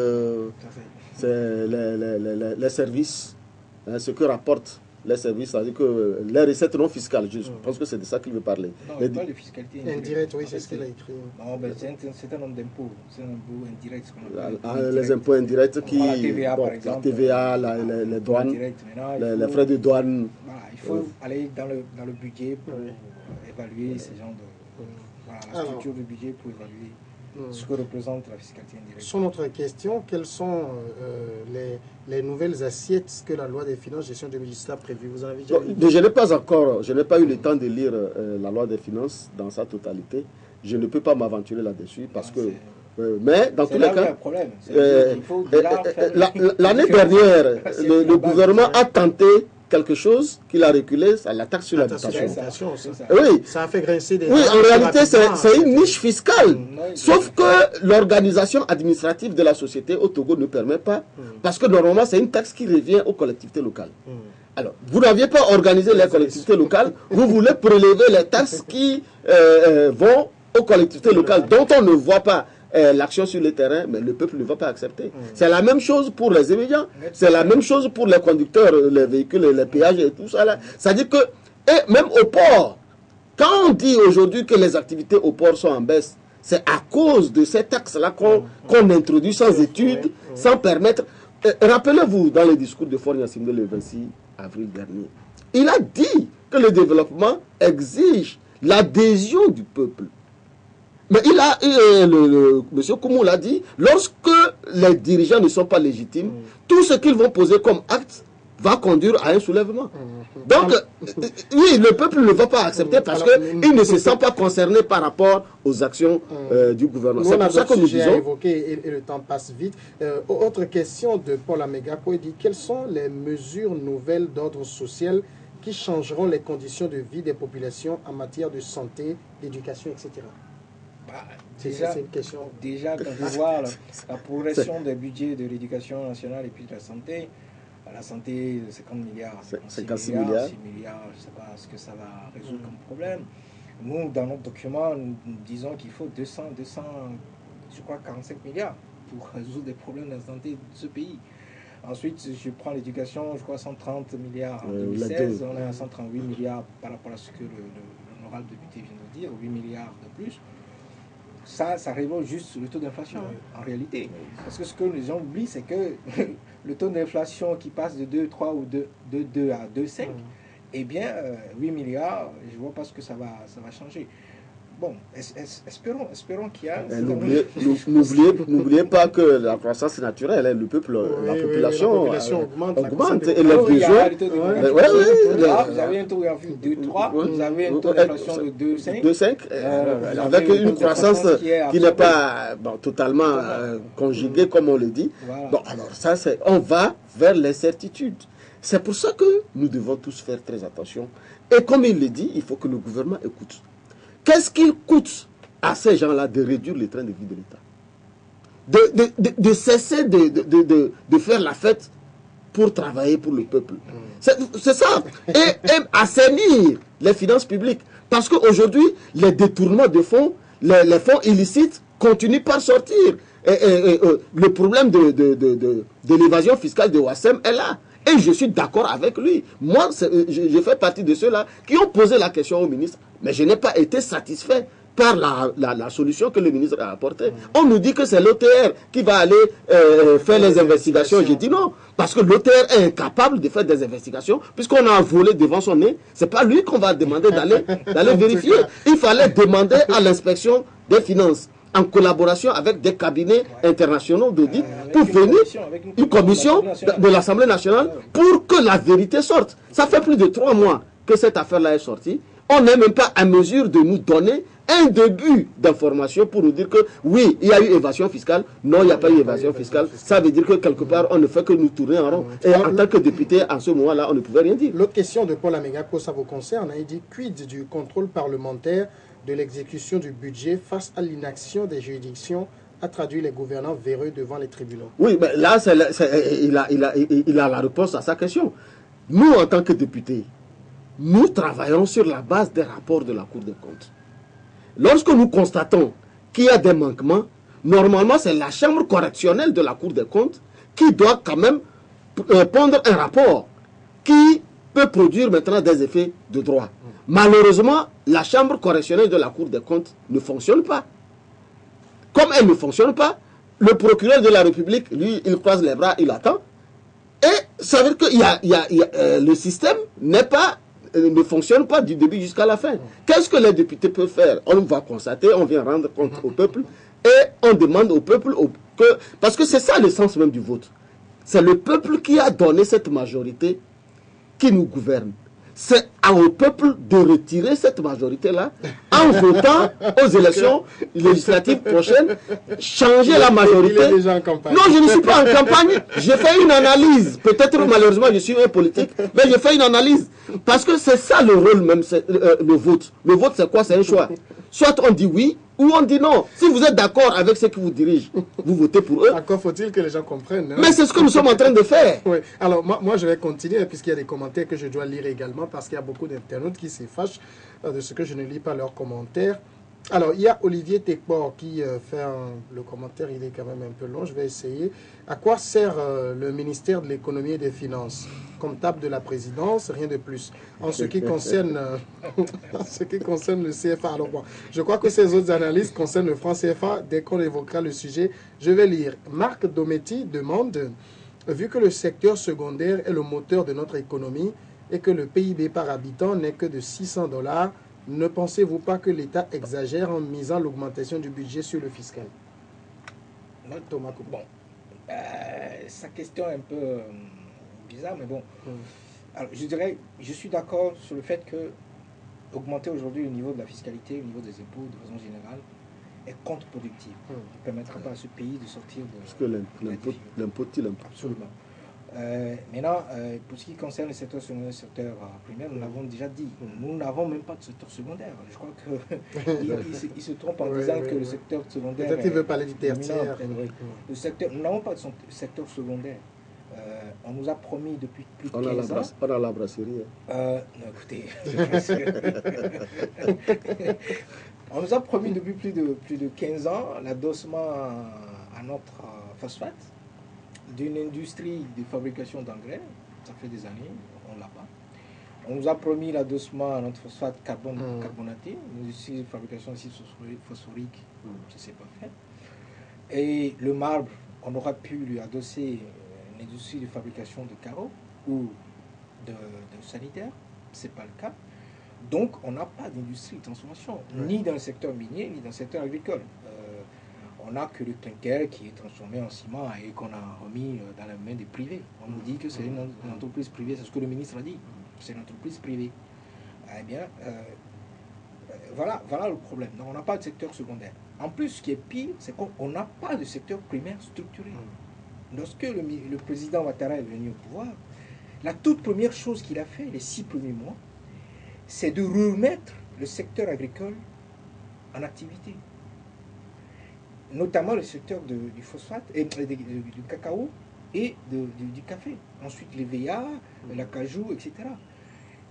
c'est les services, hein, ce que rapportent les services, c'est-à-dire que les recettes non fiscales, je pense que c'est de ça qu'il veut parler. Non, pas de fiscalité indirecte, oui, c'est ce qu'il a écrit. Non, ben, c'est un nombre d'impôts, c'est un impôt indirect. Les impôts indirects qui... La TVA, par exemple. La TVA, les douanes, les frais de douane. Voilà, il faut aller dans le budget pour évaluer ces genres de... Voilà, la structure du budget pour évaluer ce que représente la fiscalité indirecte. Sur notre question, quelles sont les nouvelles assiettes que la loi des finances gestion 2017 a prévues? Vous en avez déjà vu? Je n'ai pas eu le temps de lire la loi des finances dans sa totalité. Je ne peux pas m'aventurer là-dessus parce que... mais dans tous les cas, l'année dernière, le gouvernement a tenté quelque chose qu'il a reculé, c'est la taxe sur l'habitation. Oui, ça a fait grincer des... Oui, en réalité, c'est une niche fiscale. Sauf que l'organisation administrative de la société au Togo ne permet pas, parce que normalement, c'est une taxe qui revient aux collectivités locales. Alors, vous n'aviez pas organisé les collectivités locales, vous voulez prélever les taxes qui vont aux collectivités locales, dont on ne voit pas l'action sur le terrain, mais le peuple ne va pas accepter. C'est la même chose pour les étudiants, c'est la même chose pour les conducteurs, les véhicules, les péages et tout ça. C'est-à-dire que, et même au port, quand on dit aujourd'hui que les activités au port sont en baisse, c'est à cause de ces taxes-là qu'on introduit sans étude, sans permettre... Rappelez-vous, dans le discours de Faure Gnassingbé le 26 avril dernier, il a dit que le développement exige l'adhésion du peuple. Mais M. Koumou l'a dit, lorsque les dirigeants ne sont pas légitimes, tout ce qu'ils vont poser comme acte va conduire à un soulèvement. Donc, oui, le peuple ne va pas accepter parce qu'il ne se sent pas concerné par rapport aux actions du gouvernement. C'est pour ça que nous disons... évoqué et le temps passe vite. Autre question de Paul Amegapo, il dit, quelles sont les mesures nouvelles d'ordre social qui changeront les conditions de vie des populations en matière de santé, d'éducation, etc. C'est une question. Déjà, quand je vois la progression des budgets de l'éducation nationale et puis de la santé, La santé, 50 milliards. 56 milliards. 6 milliards, je ne sais pas ce que ça va résoudre comme problème. Nous, dans notre document, nous disons qu'il faut 200, je crois 45 milliards pour résoudre les problèmes de la santé de ce pays. Ensuite, je prends l'éducation, je crois 130 milliards en 2016, on est à 138 milliards par rapport à ce que l'honorable député vient de dire, 8 milliards de plus. Ça révèle juste le taux d'inflation, en réalité. Parce que ce que les gens oublient, c'est que le taux d'inflation qui passe de 2,3 ou de 2 à 2,5, eh bien, 8 milliards, je ne vois pas ce que ça va changer. Bon, espérons qu'il y a... N'oubliez pas que la croissance naturelle, hein, le peuple, la population augmente et les besoins... Vous avez un taux d'inflation de 2,3, vous avez un taux d'inflation de 2,5. Avec une croissance qui n'est pas totalement conjuguée, comme on le dit. Voilà. Bon, alors ça, on va vers l'incertitude. C'est pour ça que nous devons tous faire très attention. Et comme il le dit, il faut que le gouvernement écoute. Qu'est-ce qu'il coûte à ces gens-là de réduire le train de vie de l'État, de cesser de faire la fête pour travailler pour le peuple. C'est ça. Et assainir les finances publiques. Parce qu'aujourd'hui, les détournements de fonds, les fonds illicites continuent par sortir. Le problème de l'évasion fiscale de Wassem est là. Et je suis d'accord avec lui. Moi, je fais partie de ceux-là qui ont posé la question au ministre, mais je n'ai pas été satisfait par la solution que le ministre a apportée. On nous dit que c'est l'OTR qui va aller faire les investigations. J'ai dit non, parce que l'OTR est incapable de faire des investigations, puisqu'on a volé devant son nez. Ce n'est pas lui qu'on va demander d'aller vérifier. Il fallait demander à l'inspection des finances, en collaboration avec des cabinets internationaux d'audit, pour venir, une commission de l'Assemblée nationale, pour que la vérité sorte. Ça fait plus de 3 mois que cette affaire-là est sortie. On n'est même pas à mesure de nous donner un début d'information pour nous dire que oui, il y a eu évasion fiscale. Non, il n'y a pas eu évasion fiscale. Ça veut dire que quelque part, on ne fait que nous tourner en rond. Et en tant que député, en ce moment-là, on ne pouvait rien dire. L'autre question de Paul Amegako, ça vous concerne. Il dit, quid du contrôle parlementaire de l'exécution du budget face à l'inaction des juridictions a traduit les gouvernants véreux devant les tribunaux? Oui, mais là, il a la réponse à sa question. Nous, en tant que députés, nous travaillons sur la base des rapports de la Cour des comptes. Lorsque nous constatons qu'il y a des manquements, normalement, c'est la chambre correctionnelle de la Cour des comptes qui doit quand même pondre un rapport qui peut produire maintenant des effets de droit. Malheureusement, la chambre correctionnelle de la Cour des comptes ne fonctionne pas. Comme elle ne fonctionne pas, le procureur de la République, lui, il croise les bras, il attend. Et ça veut dire que le système ne fonctionne pas du début jusqu'à la fin. Qu'est-ce que les députés peuvent faire? On va constater, on vient rendre compte au peuple et on demande au peuple parce que c'est ça le sens même du vote. C'est le peuple qui a donné cette majorité qui nous gouverne. C'est au peuple de retirer cette majorité-là en votant aux élections législatives prochaines, changer la majorité. Non, je ne suis pas en campagne. J'ai fait une analyse. Peut-être malheureusement je suis un politique, mais j'ai fait une analyse. Parce que c'est ça le rôle même, le vote. Le vote c'est quoi? C'est un choix. Soit on dit oui, ou on dit non. Si vous êtes d'accord avec ceux qui vous dirigent, vous votez pour eux. Encore faut-il que les gens comprennent. Hein? Mais c'est ce que nous sommes en train de faire. Oui. Alors, moi, je vais continuer, puisqu'il y a des commentaires que je dois lire également, parce qu'il y a beaucoup d'internautes qui se fâchent de ce que je ne lis pas leurs commentaires. Alors, il y a Olivier Tekpor qui fait le commentaire, il est quand même un peu long, je vais essayer. À quoi sert le ministère de l'économie et des finances? Comme table de la présidence, rien de plus. En ce qui concerne, le CFA, alors bon, je crois que ces autres analyses concernent le franc CFA. Dès qu'on évoquera le sujet, je vais lire. Marc Dometti demande, vu que le secteur secondaire est le moteur de notre économie et que le PIB par habitant n'est que de 600 $, ne pensez-vous pas que l'État exagère en misant l'augmentation du budget sur le fiscal? Thomas Coupe. Bon, sa question est un peu bizarre, mais bon. Alors, je dirais, je suis d'accord sur le fait que augmenter aujourd'hui le niveau de la fiscalité, le niveau des impôts de façon générale, est contre-productif. Il ne permettra pas à ce pays de sortir de... Parce que l'impôt tue l'impôt. Absolument. Maintenant, pour ce qui concerne le secteur secondaire et le secteur primaire, nous l'avons déjà dit, nous n'avons même pas de secteur secondaire. Je crois qu'il se trompe en disant que le secteur secondaire... Peut-être qu'il veut parler du tertiaire. Nous n'avons pas de secteur secondaire. On nous a promis depuis plus de 15 ans. On a la brasserie. Non, écoutez, on nous a promis depuis plus de 15 ans l'adossement à notre phosphate d'une industrie de fabrication d'engrais. Ça fait des années, on ne l'a pas. On nous a promis l'adossement à notre phosphate carbonaté, une industrie de fabrication d'acide phosphorique, ça ne s'est pas fait. Et le marbre, on aurait pu lui adosser une industrie de fabrication de carreaux ou de sanitaire, ce n'est pas le cas. Donc, on n'a pas d'industrie de transformation, ni dans le secteur minier, ni dans le secteur agricole. On n'a que le clinker qui est transformé en ciment et qu'on a remis dans la main des privés. On nous dit que c'est une entreprise privée, c'est ce que le ministre a dit. C'est une entreprise privée. Eh bien, voilà le problème. Donc, on n'a pas de secteur secondaire. En plus, ce qui est pire, c'est qu'on n'a pas de secteur primaire structuré. Lorsque le président Ouattara est venu au pouvoir, la toute première chose qu'il a fait, les 6 premiers mois, c'est de remettre le secteur agricole en activité. Notamment le secteur du phosphate, et du cacao et du café. Ensuite, les VA, l'acajou, etc.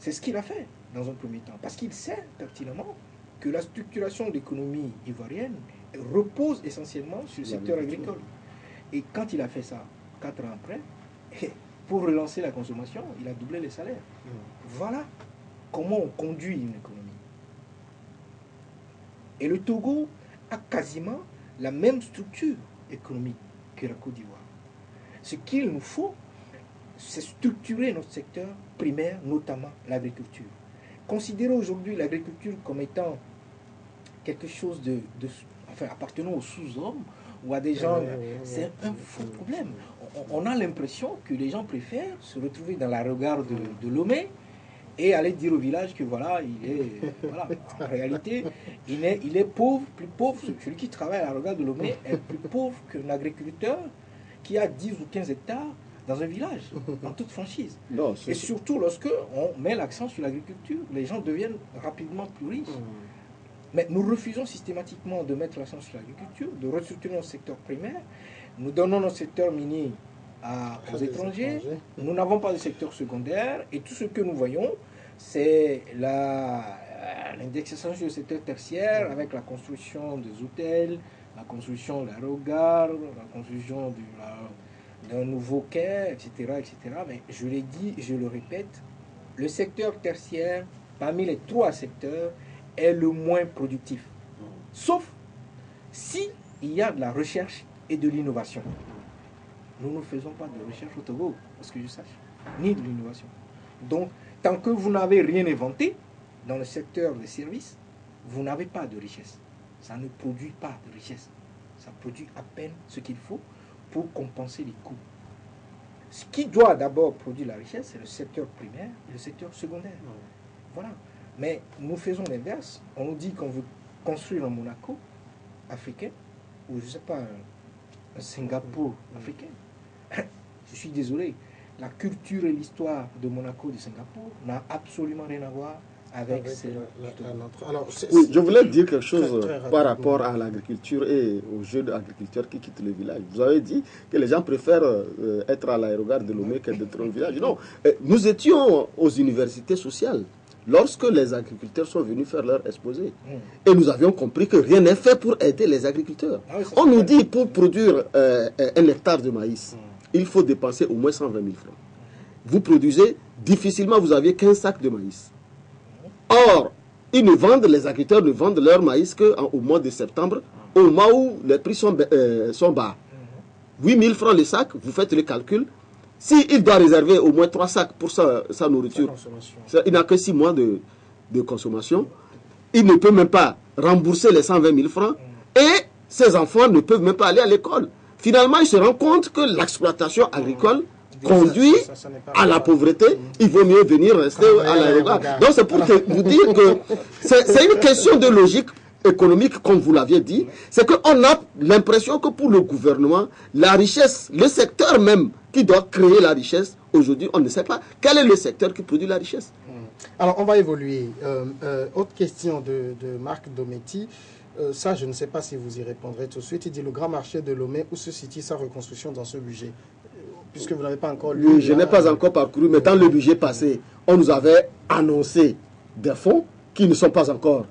C'est ce qu'il a fait dans un premier temps. Parce qu'il sait pertinemment que la structuration de l'économie ivoirienne repose essentiellement sur le secteur agricole. Et quand il a fait ça, 4 ans après, pour relancer la consommation, il a doublé les salaires. Voilà comment on conduit une économie. Et le Togo a quasiment la même structure économique que la Côte d'Ivoire. Ce qu'il nous faut, c'est structurer notre secteur primaire, notamment l'agriculture. Considérer aujourd'hui l'agriculture comme étant quelque chose appartenant aux sous-hommes ou à des gens, c'est un faux problème. On a l'impression que les gens préfèrent se retrouver dans la regard de Lomé et aller dire au village que voilà, en réalité, il est pauvre, plus pauvre, celui qui travaille à la regard de Lomé est plus pauvre qu'un agriculteur qui a 10 ou 15 hectares dans un village, en toute franchise. Non, et surtout lorsque on met l'accent sur l'agriculture, les gens deviennent rapidement plus riches. Mais nous refusons systématiquement de mettre l'accent sur l'agriculture, de restructurer notre secteur primaire. Nous donnons notre secteur minier aux étrangers. Nous n'avons pas de secteur secondaire. Et tout ce que nous voyons, c'est l'indexation sur le secteur tertiaire avec la construction des hôtels, la construction de l'aérogare, la construction d'un nouveau quai, etc., etc. Mais je l'ai dit, je le répète, le secteur tertiaire, parmi les 3 secteurs, est le moins productif. Sauf s'il y a de la recherche et de l'innovation. Nous ne faisons pas de recherche au Togo, parce que je sache, ni de l'innovation. Donc, tant que vous n'avez rien inventé dans le secteur des services, vous n'avez pas de richesse. Ça ne produit pas de richesse. Ça produit à peine ce qu'il faut pour compenser les coûts. Ce qui doit d'abord produire la richesse, c'est le secteur primaire et le secteur secondaire. Voilà. Mais nous faisons l'inverse. On nous dit qu'on veut construire un Monaco africain, ou je ne sais pas, un Singapour africain. Je suis désolé. La culture et l'histoire de Monaco, de Singapour, n'a absolument rien à voir avec oui, je voulais dire quelque chose par rapport à l'agriculture et aux jeunes agriculteurs qui quittent le village. Vous avez dit que les gens préfèrent être à l'aérogare de Lomé que d'être au village. Non, nous étions aux universités sociales lorsque les agriculteurs sont venus faire leur exposé. Et nous avions compris que rien n'est fait pour aider les agriculteurs. On nous dit pour produire 1 hectare de maïs, il faut dépenser au moins 120 000 francs. Vous produisez, difficilement vous aviez 15 sacs de maïs. Or, les agriculteurs ne vendent leur maïs qu'au mois de septembre, au mois où les prix sont bas. 8 000 francs le sac, vous faites le calcul. S'il doit réserver au moins 3 sacs pour sa nourriture, il n'a que 6 mois de consommation. Il ne peut même pas rembourser les 120 000 francs et ses enfants ne peuvent même pas aller à l'école. Finalement, il se rend compte que l'exploitation agricole conduit à la pauvreté. Il vaut mieux venir rester à l'aérogare. Donc c'est pour vous dire que c'est une question de logique économique, comme vous l'aviez dit. C'est qu'on a l'impression que pour le gouvernement, la richesse, le secteur même qui doit créer la richesse, aujourd'hui, on ne sait pas quel est le secteur qui produit la richesse. Alors, on va évoluer. Autre question de Marc Dometti. Ça, je ne sais pas si vous y répondrez tout de suite. Il dit le grand marché de Lomé, où se situe sa reconstruction dans ce budget? puisque vous n'avez pas encore lu. Je n'ai pas encore parcouru, mais dans le budget passé, on nous avait annoncé des fonds qui ne sont pas encore,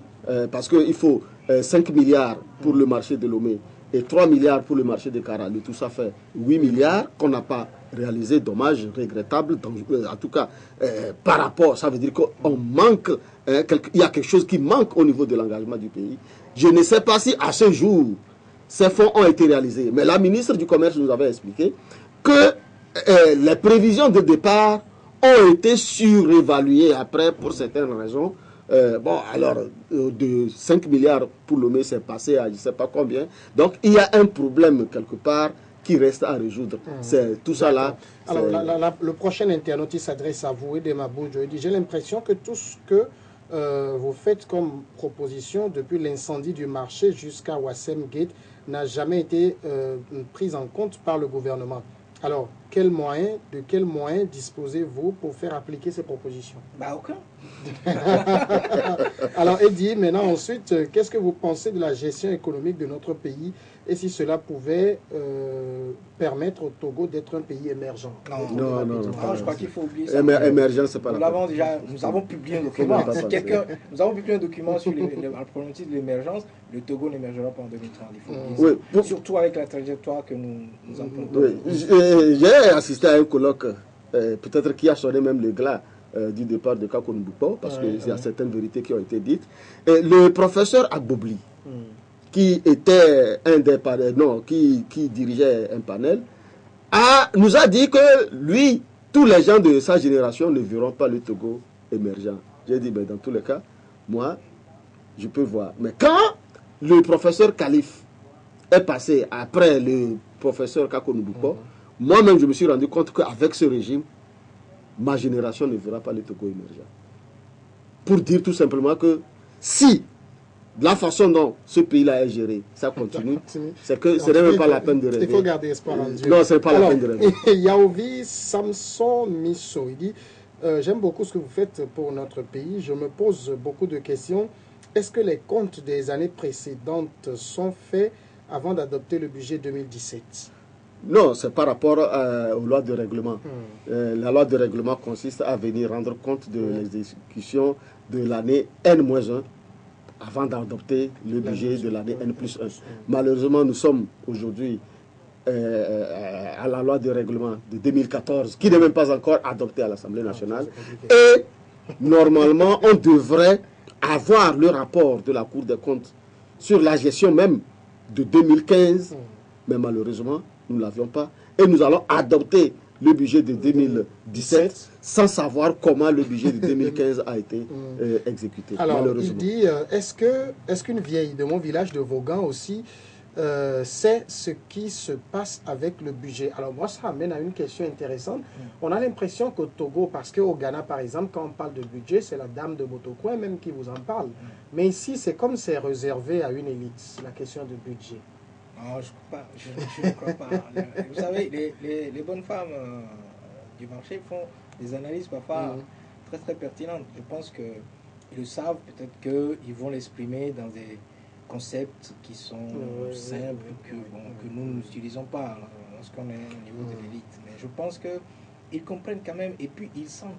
parce qu'il faut 5 milliards pour le marché de Lomé et 3 milliards pour le marché de Karali. Tout ça fait 8 milliards qu'on n'a pas réalisé. Dommage, regrettable. En tout cas, par rapport, ça veut dire qu'on manque, il y a quelque chose qui manque au niveau de l'engagement du pays. Je ne sais pas si à ce jour, ces fonds ont été réalisés. Mais la ministre du Commerce nous avait expliqué que les prévisions de départ ont été surévaluées après pour certaines raisons. Alors, de 5 milliards pour Lomé, c'est passé à je ne sais pas combien. Donc, il y a un problème quelque part qui reste à résoudre. C'est tout ça là. Alors, le prochain internaute, il s'adresse à vous, Edema Boudjo. Il dit, j'ai l'impression que tout ce que vous faites comme proposition depuis l'incendie du marché jusqu'à Wassem Gate n'a jamais été prise en compte par le gouvernement. Alors, de quels moyens disposez-vous pour faire appliquer ces propositions? Aucun. Alors, Eddy, maintenant, ensuite, qu'est-ce que vous pensez de la gestion économique de notre pays et si cela pouvait permettre au Togo d'être un pays émergent? Non, je crois qu'il faut oublier ça. Émergent, c'est pas la Nous avons publié un document. Nous avons publié un document sur la problématique de l'émergence. Le Togo n'émergera pas en 2030. Il faut oublier ça. Surtout avec la trajectoire que nous empruntons. J'ai assisté à un colloque, peut-être qui a sonné même le glas du départ de Kakounoubo, parce qu'il y a certaines vérités qui ont été dites. Et le professeur Agbobli, qui était un des qui dirigeait un panel, nous a dit que lui, tous les gens de sa génération ne verront pas le Togo émergent. J'ai dit, dans tous les cas, moi, je peux voir. Mais quand le professeur Khalif est passé après le professeur Kakounoubo, moi-même, je me suis rendu compte qu'avec ce régime, ma génération ne verra pas le Togo émergent. Pour dire tout simplement que si la façon dont ce pays-là est géré, ça continue, c'est que ce n'est même pas la peine de rêver. Il faut garder espoir en Dieu. Non, ce n'est pas la peine de rêver. Yaovi Samson Misso, il dit, j'aime beaucoup ce que vous faites pour notre pays. Je me pose beaucoup de questions. Est-ce que les comptes des années précédentes sont faits avant d'adopter le budget 2017? Non, c'est par rapport aux lois de règlement. La loi de règlement consiste à venir rendre compte de l'exécution de l'année N-1 avant d'adopter le budget de l'année N+1. Malheureusement, nous sommes aujourd'hui à la loi de règlement de 2014, qui n'est même pas encore adoptée à l'Assemblée nationale. Et normalement, on devrait avoir le rapport de la Cour des comptes sur la gestion même de 2015, mais malheureusement, nous ne l'avions pas. Et nous allons adopter le budget de 2017 sans savoir comment le budget de 2015 a été exécuté. Alors, il dit, est-ce qu'une vieille de mon village de Vaughan aussi sait ce qui se passe avec le budget? Alors moi, ça amène à une question intéressante. On a l'impression qu'au Togo, parce qu'au Ghana, par exemple, quand on parle de budget, c'est la dame de Botocoin même qui vous en parle. Mais ici, c'est comme c'est réservé à une élite, la question du budget. Non, je ne crois pas. Vous savez, les bonnes femmes du marché font des analyses parfois très très pertinentes. Je pense qu'ils le savent, peut-être qu'ils vont l'exprimer dans des concepts qui sont simples, que nous n'utilisons pas lorsqu'on est au niveau de l'élite. Mais je pense qu'ils comprennent quand même, et puis ils sentent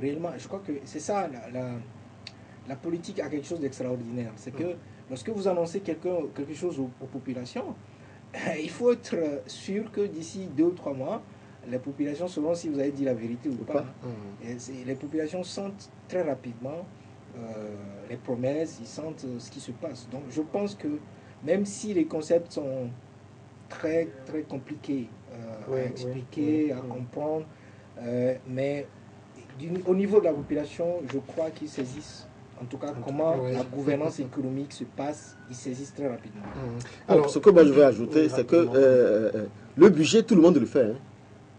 réellement. Je crois que c'est ça, la politique a quelque chose d'extraordinaire. C'est que lorsque vous annoncez quelque chose aux populations, il faut être sûr que d'ici 2 ou 3 mois, les populations sauront si vous avez dit la vérité ou pas. Et les populations sentent très rapidement les promesses, ils sentent ce qui se passe. Donc je pense que même si les concepts sont très très compliqués à expliquer, à comprendre, mais au niveau de la population, je crois qu'ils saisissent. En tout cas, comment la gouvernance économique se passe, ils saisissent très rapidement. Alors, ce que moi je vais ajouter, c'est que le budget, tout le monde le fait. Hein.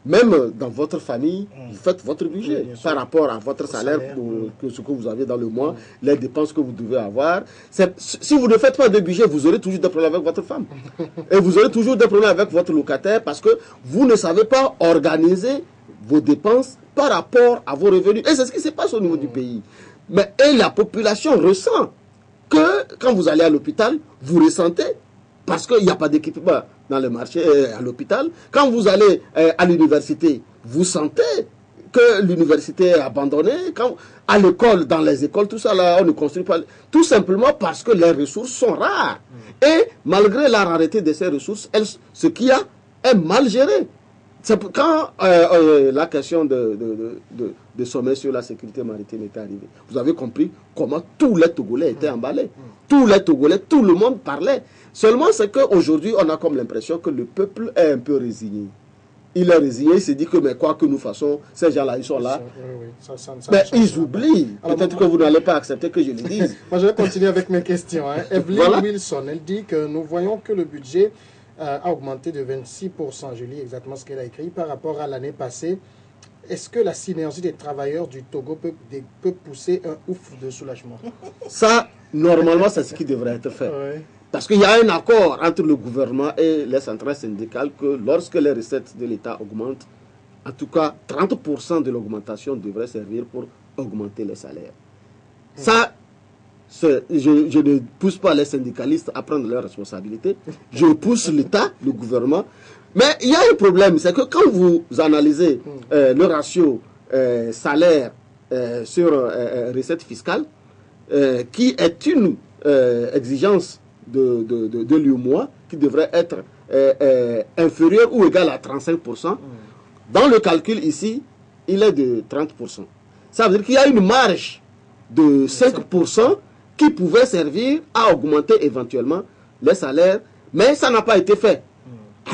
Même dans votre famille, vous faites votre budget par rapport à votre salaire, ce que vous avez dans le mois, les dépenses que vous devez avoir. Si vous ne faites pas de budget, vous aurez toujours des problèmes avec votre femme. Et vous aurez toujours des problèmes avec votre locataire parce que vous ne savez pas organiser vos dépenses par rapport à vos revenus. Et c'est ce qui se passe au niveau du pays. Mais et la population ressent que quand vous allez à l'hôpital, vous ressentez, parce qu'il n'y a pas d'équipement dans le marché, à l'hôpital. Quand vous allez à l'université, vous sentez que l'université est abandonnée. Quand, à l'école, dans les écoles, tout ça là, on ne construit pas. Tout simplement parce que les ressources sont rares. Et malgré la rareté de ces ressources, ce qu'il y a est mal géré. Quand la question de sommet sur la sécurité maritime était arrivée, vous avez compris comment tous les Togolais étaient emballés. Tous les Togolais, tout le monde parlait. Seulement, c'est qu'aujourd'hui, on a comme l'impression que le peuple est un peu résigné. Il est résigné, il se dit que mais quoi que nous fassions, ces gens-là, ils sont là. Mais ils oublient. Peut-être que vous n'allez pas accepter que je le dise. Moi, je vais continuer avec mes questions. Evelyn Wilson, elle dit que nous voyons que le budget a augmenté de 26%. Je lis exactement ce qu'elle a écrit par rapport à l'année passée. Est-ce que la synergie des travailleurs du Togo peut pousser un ouf de soulagement? Ça, normalement, c'est ce qui devrait être fait. Ouais. Parce qu'il y a un accord entre le gouvernement et les centrales syndicales que lorsque les recettes de l'État augmentent, en tout cas 30% de l'augmentation devrait servir pour augmenter les salaires. Ça, je ne pousse pas les syndicalistes à prendre leurs responsabilités. Je pousse l'État, le gouvernement. Mais il y a un problème, c'est que quand vous analysez le ratio salaire sur recette fiscale, qui est une exigence de l'UEMOA, qui devrait être inférieur ou égal à 35%, dans le calcul ici, il est de 30%. Ça veut dire qu'il y a une marge de 5% qui pouvait servir à augmenter éventuellement les salaires, mais ça n'a pas été fait.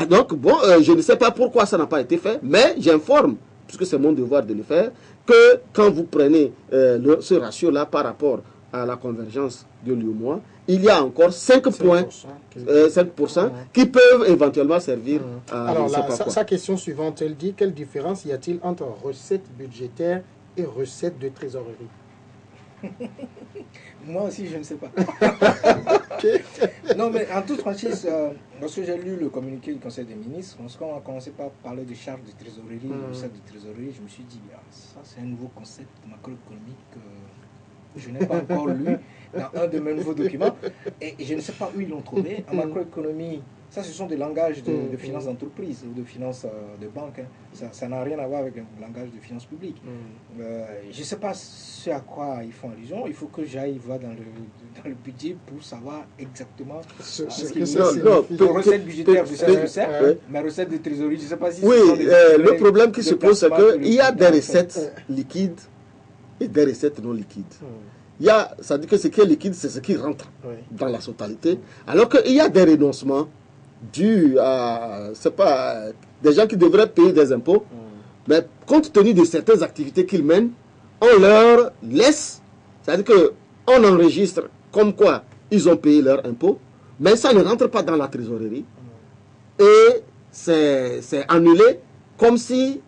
Donc, bon, je ne sais pas pourquoi ça n'a pas été fait, mais j'informe, puisque c'est mon devoir de le faire, que quand vous prenez ce ratio-là par rapport à la convergence de l'UEMOA, il y a encore 5% qui peuvent éventuellement servir à... Alors, sa question suivante, elle dit, quelle différence y a-t-il entre recettes budgétaires et recettes de trésorerie? Moi aussi, je ne sais pas. Non, mais en toute franchise, lorsque j'ai lu le communiqué du Conseil des ministres, lorsqu'on a commencé par parler de charges de trésorerie, de recettes de trésorerie, je me suis dit, ça c'est un nouveau concept macroéconomique que je n'ai pas encore lu dans un de mes nouveaux documents. Et je ne sais pas où ils l'ont trouvé. En macroéconomie, ça ce sont des langages de finances d'entreprise ou de finances de banque. Ça n'a rien à voir avec le langage de finances publiques. Je ne sais pas ce à quoi ils font allusion. Il faut que j'aille voir dans le budget pour savoir exactement ce que c'est. Les recettes budgétaires, je sais ce que c'est, mais recettes de trésorerie, je ne sais pas si... Oui, le problème qui se pose, c'est qu'il y a des recettes liquides et des recettes non liquides. Ça dit que ce qui est liquide, c'est ce qui rentre dans la totalité, alors qu'il y a des renoncements dus à, c'est pas, des gens qui devraient payer des impôts, mais compte tenu de certaines activités qu'ils mènent, on leur laisse, c'est-à-dire qu'on enregistre comme quoi ils ont payé leurs impôts, mais ça ne rentre pas dans la trésorerie, et c'est annulé comme si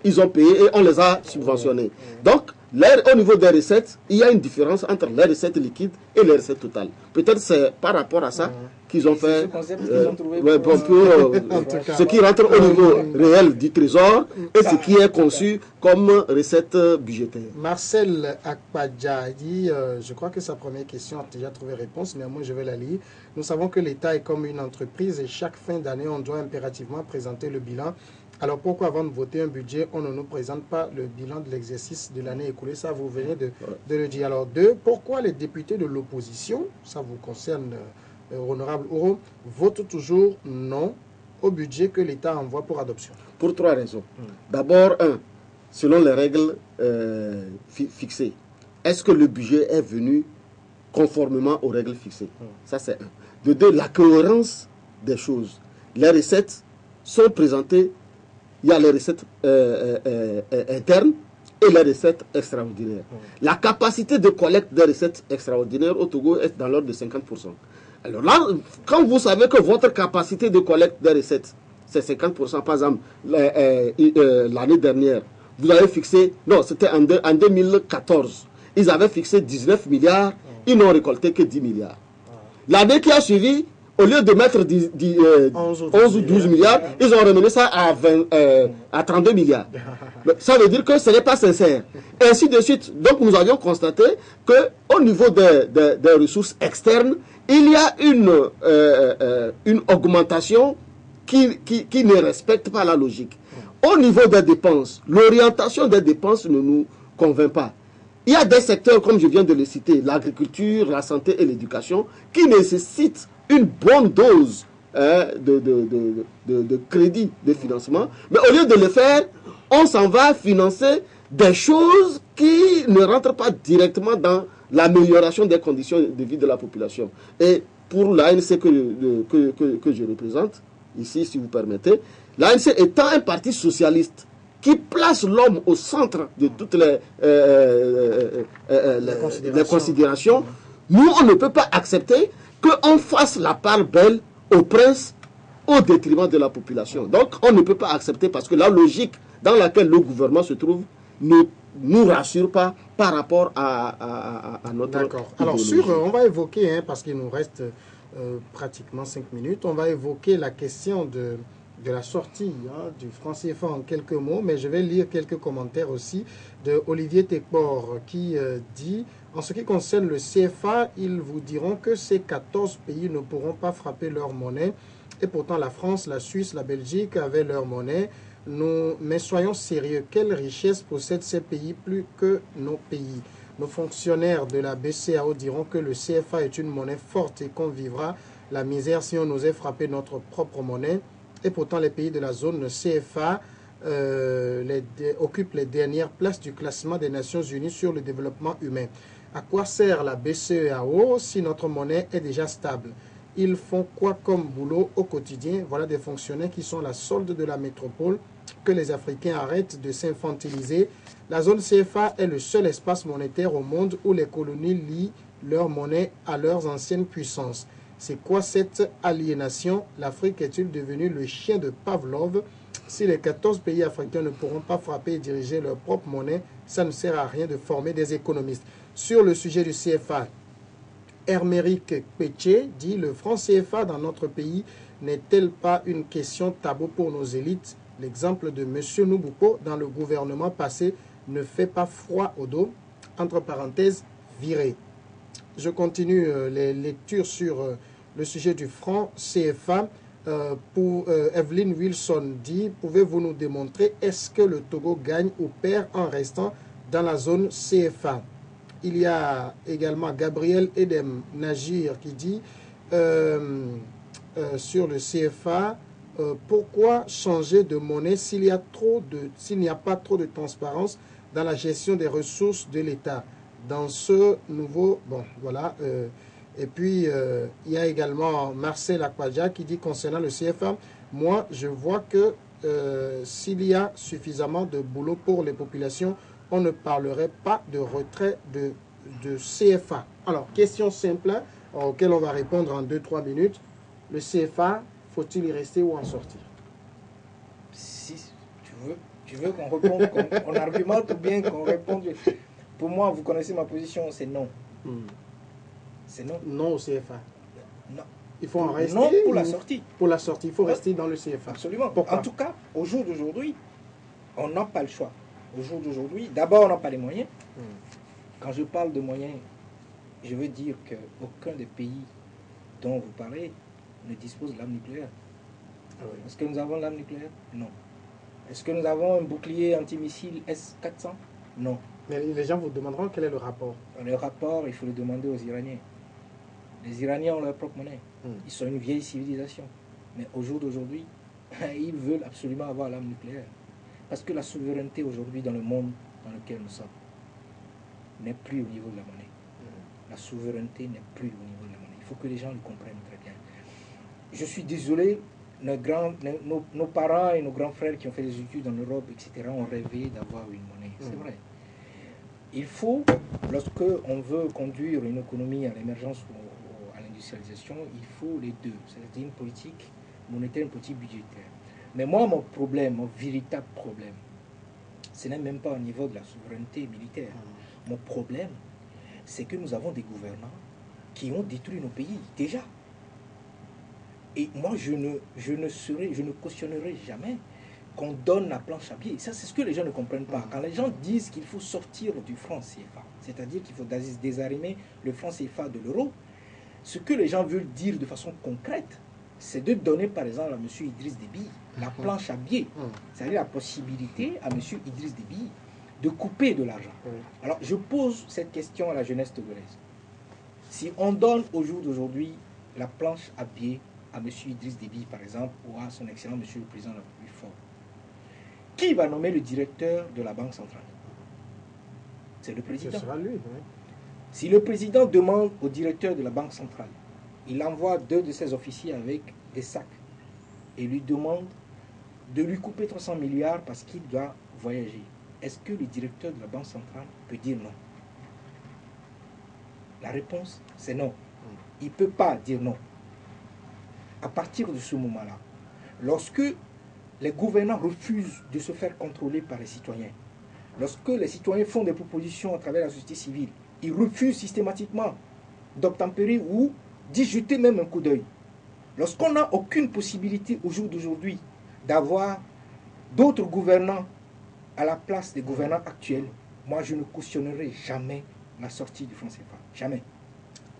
ils ont payé et on les a subventionnés. Donc, au niveau des recettes, il y a une différence entre les recettes liquides et les recettes totales. Peut-être c'est par rapport à ça qu'ils ont fait ce concept qu'ils ont trouvé ce qui rentre au niveau réel du trésor et ce qui est conçu comme recette budgétaire. Marcel Akpadja dit, je crois que sa première question a déjà trouvé réponse, mais moi je vais la lire. Nous savons que l'État est comme une entreprise et chaque fin d'année, on doit impérativement présenter le bilan. Alors pourquoi avant de voter un budget, on ne nous présente pas le bilan de l'exercice de l'année écoulée? Ça, vous venez de le dire. Alors deux, pourquoi les députés de l'opposition, ça vous concerne, honorable Ouro, votent toujours non au budget que l'État envoie pour adoption? Pour trois raisons. D'abord, selon les règles fixées, est-ce que le budget est venu conformément aux règles fixées? Ça, c'est un. De deux, la cohérence des choses. Les recettes sont présentées. Il y a les recettes internes et les recettes extraordinaires. La capacité de collecte des recettes extraordinaires au Togo est dans l'ordre de 50%. Alors là, quand vous savez que votre capacité de collecte des recettes, c'est 50%, par exemple, l'année dernière, vous avez fixé, non, c'était en 2014, ils avaient fixé 19 milliards, ils n'ont récolté que 10 milliards. L'année qui a suivi, au lieu de mettre 11 ou 12 milliards, ils ont ramené ça à 32 milliards. Ça veut dire que ce n'est pas sincère. Et ainsi de suite. Donc nous avions constaté qu'au niveau des ressources externes, il y a une augmentation qui ne respecte pas la logique. Au niveau des dépenses, l'orientation des dépenses ne nous convainc pas. Il y a des secteurs, comme je viens de le citer, l'agriculture, la santé et l'éducation, qui nécessitent une bonne dose de crédit de financement. Mais au lieu de le faire, on s'en va financer des choses qui ne rentrent pas directement dans l'amélioration des conditions de vie de la population. Et pour l'ANC que je représente, ici, si vous permettez, l'ANC étant un parti socialiste qui place l'homme au centre de toutes les considérations, nous, on ne peut pas accepter qu'on fasse la part belle au prince au détriment de la population. Donc, on ne peut pas accepter parce que la logique dans laquelle le gouvernement se trouve ne nous rassure pas par rapport à notre... D'accord. Alors, on va évoquer, parce qu'il nous reste pratiquement 5 minutes, on va évoquer la question de la sortie du franc CFA en quelques mots, mais je vais lire quelques commentaires aussi de Olivier Tecpor qui dit, en ce qui concerne le CFA, ils vous diront que ces 14 pays ne pourront pas frapper leur monnaie, et pourtant la France, la Suisse, la Belgique avaient leur monnaie. Mais soyons sérieux, quelle richesse possèdent ces pays plus que nos pays? Nos fonctionnaires de la BCEAO diront que le CFA est une monnaie forte et qu'on vivra la misère si on osait frapper notre propre monnaie. Et pourtant, les pays de la zone CFA occupent les dernières places du classement des Nations Unies sur le développement humain. À quoi sert la BCEAO si notre monnaie est déjà stable? Ils font quoi comme boulot au quotidien? Voilà des fonctionnaires qui sont la solde de la métropole. Que les Africains arrêtent de s'infantiliser. La zone CFA est le seul espace monétaire au monde où les colonies lient leur monnaie à leurs anciennes puissances. C'est quoi cette aliénation? L'Afrique est-il devenue le chien de Pavlov? Si les 14 pays africains ne pourront pas frapper et diriger leur propre monnaie, ça ne sert à rien de former des économistes. Sur le sujet du CFA, Herméric Péché dit « Le franc CFA dans notre pays n'est-elle pas une question tabou pour nos élites? L'exemple de M. Noubouko dans le gouvernement passé ne fait pas froid au dos. » Entre parenthèses, viré. Je continue les lectures sur le sujet du franc CFA. Evelyn Wilson dit « Pouvez-vous nous démontrer est-ce que le Togo gagne ou perd en restant dans la zone CFA ?» Il y a également Gabriel Edem Nagir qui dit sur le CFA, pourquoi changer de monnaie s'il n'y a pas trop de transparence dans la gestion des ressources de l'État dans ce nouveau... Bon, voilà. Et puis, il y a également Marcel Akwadja qui dit concernant le CFA, moi, je vois que s'il y a suffisamment de boulot pour les populations, on ne parlerait pas de retrait de CFA. Alors, question simple auquel on va répondre en 2-3 minutes. Le CFA, faut-il y rester ou en sortir? Si tu veux qu'on réponde, qu'on argumente ou bien qu'on réponde. Pour moi, vous connaissez ma position, c'est non. C'est non. Non au CFA. Non. Il faut en rester. Non pour la sortie. Pour la sortie, il faut rester dans le CFA. Absolument. Pourquoi? En tout cas, au jour d'aujourd'hui, on n'a pas le choix. Au jour d'aujourd'hui, d'abord, on n'a pas les moyens. Quand je parle de moyens, je veux dire qu'aucun des pays dont vous parlez ne dispose de l'arme nucléaire. Oui. Est-ce que nous avons l'arme nucléaire? Non. Est-ce que nous avons un bouclier antimissile S-400? Non. Mais les gens vous demanderont quel est le rapport. Le rapport, il faut le demander aux Iraniens. Les Iraniens ont leur propre monnaie. Ils sont une vieille civilisation. Mais au jour d'aujourd'hui, ils veulent absolument avoir l'arme nucléaire. Parce que la souveraineté aujourd'hui dans le monde dans lequel nous sommes n'est plus au niveau de la monnaie. La souveraineté n'est plus au niveau de la monnaie. Il faut que les gens le comprennent très bien. Je suis désolé, nos parents et nos grands frères qui ont fait des études en Europe, etc., ont rêvé d'avoir une monnaie. C'est vrai. Il faut, lorsque on veut conduire une économie à l'émergence ou à l'industrialisation, il faut les deux. C'est-à-dire une politique monétaire, une politique budgétaire. Mais moi, mon problème, mon véritable problème, ce n'est même pas au niveau de la souveraineté militaire. Mon problème, c'est que nous avons des gouvernants qui ont détruit nos pays, déjà. Et moi, je ne cautionnerai jamais qu'on donne la planche à pied. Ça, c'est ce que les gens ne comprennent pas. Quand les gens disent qu'il faut sortir du franc CFA, c'est-à-dire qu'il faut désarmer le franc CFA de l'euro, Ce que les gens veulent dire de façon concrète, c'est de donner par exemple à M. Idriss Déby la planche à billets, c'est-à-dire la possibilité à M. Idriss Déby de couper de l'argent. Alors je pose cette question à la jeunesse togolaise. Si on donne au jour d'aujourd'hui la planche à billets à M. Idriss Déby par exemple, ou à son excellent M. le Président de la République fort, qui va nommer le directeur de la Banque centrale? C'est le président. Ce sera lui, oui. Si le président demande au directeur de la Banque centrale, il envoie 2 de ses officiers avec des sacs et lui demande de lui couper 300 milliards parce qu'il doit voyager. Est-ce que le directeur de la Banque centrale peut dire non? La réponse, c'est non. Il ne peut pas dire non. À partir de ce moment-là, lorsque les gouvernants refusent de se faire contrôler par les citoyens, lorsque les citoyens font des propositions à travers la société civile, ils refusent systématiquement d'obtempérer ou d'y jeter même un coup d'œil. Lorsqu'on n'a aucune possibilité au jour d'aujourd'hui d'avoir d'autres gouvernants à la place des gouvernants actuels, moi je ne cautionnerai jamais la sortie du franc CFA. Jamais.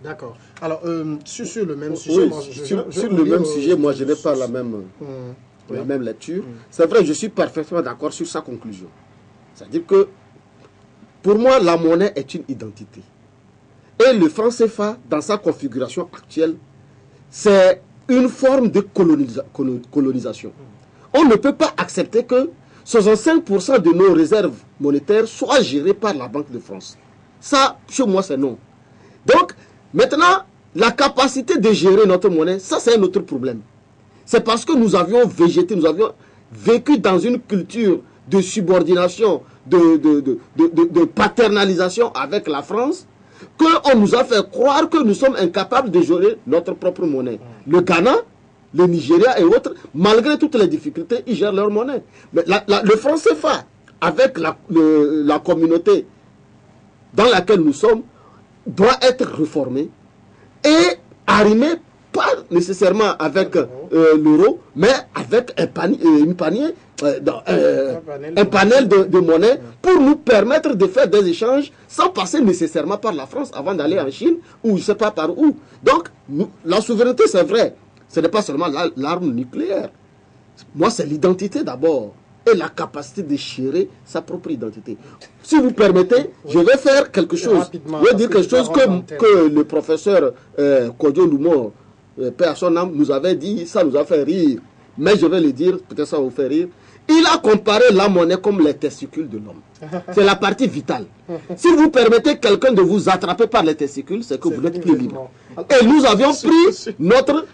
D'accord. Alors, sur le même sujet, Oui, sur le même sujet, moi je n'ai pas la même lecture. C'est vrai, je suis parfaitement d'accord sur sa conclusion. C'est-à-dire que, pour moi, la monnaie est une identité. Et le franc CFA, dans sa configuration actuelle, c'est une forme de colonisation. On ne peut pas accepter que 65% de nos réserves monétaires soient gérées par la Banque de France. Ça, chez moi, c'est non. Donc, maintenant, la capacité de gérer notre monnaie, ça, c'est un autre problème. C'est parce que nous avions végété, nous avions vécu dans une culture de subordination, de paternalisation avec la France, qu'on nous a fait croire que nous sommes incapables de gérer notre propre monnaie. Le Ghana, le Nigeria et autres, malgré toutes les difficultés, ils gèrent leur monnaie. Mais le franc CFA, avec la communauté dans laquelle nous sommes, doit être réformé et arrimé, pas nécessairement avec l'euro, mais avec un panel de monnaie pour nous permettre de faire des échanges sans passer nécessairement par la France avant d'aller en Chine ou je ne sais pas par où. Donc, la souveraineté, c'est vrai, ce n'est pas seulement l'arme nucléaire. Moi, c'est l'identité d'abord et la capacité de gérer sa propre identité. Si vous permettez, je vais faire quelque chose. Je vais dire quelque chose que le professeur Kodjo Lumo, paix à son âme, nous avait dit, ça nous a fait rire. Mais je vais le dire, peut-être ça va vous faire rire. Il a comparé la monnaie comme les testicules de l'homme. C'est la partie vitale. Si vous permettez quelqu'un de vous attraper par les testicules, c'est que vous n'êtes plus libre. Et nous avions pris notre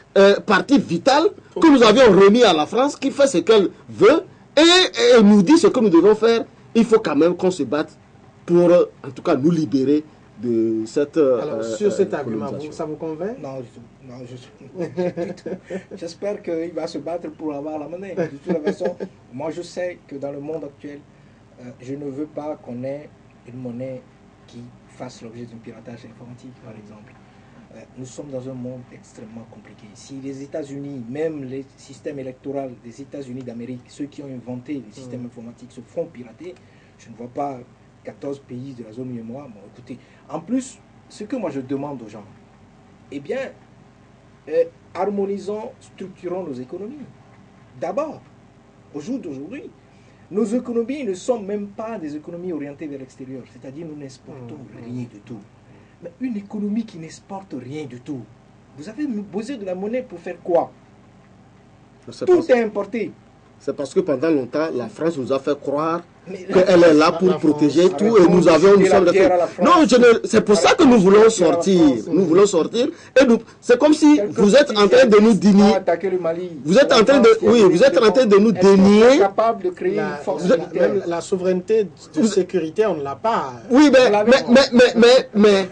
partie vitale que nous avions remis à la France, qui fait ce qu'elle veut, et nous dit ce que nous devons faire. Il faut quand même qu'on se batte pour, en tout cas, nous libérer de cette Alors, sur cet argument, ça vous convainc? Non, du tout. Non, j'espère qu'il va se battre pour avoir la monnaie. De toute façon, moi je sais que dans le monde actuel, je ne veux pas qu'on ait une monnaie qui fasse l'objet d'un piratage informatique, par exemple. Nous sommes dans un monde extrêmement compliqué. Si les États-Unis, même les systèmes électoraux des États-Unis d'Amérique, ceux qui ont inventé les systèmes informatiques se font pirater, je ne vois pas 14 pays de la zone UEMOA. Bon, écoutez, en plus, ce que moi je demande aux gens, eh bien, harmonisons, structurons nos économies. D'abord, au jour d'aujourd'hui, nos économies ne sont même pas des économies orientées vers l'extérieur. C'est-à-dire, nous n'exportons rien du tout. Mais une économie qui n'exporte rien du tout, vous avez besoin de la monnaie pour faire quoi? Tout est importé. C'est parce que pendant longtemps, la France nous a fait croire qu'elle est là pour protéger tout et nous sommes de fait. Non, c'est pour ça que nous voulons sortir. Nous voulons sortir et c'est comme si vous êtes en train de nous dénier. Vous êtes en train de, oui, vous êtes en train de nous dénier. Capable de créer une force militaire. Même la souveraineté de sécurité, on ne l'a pas. Oui, mais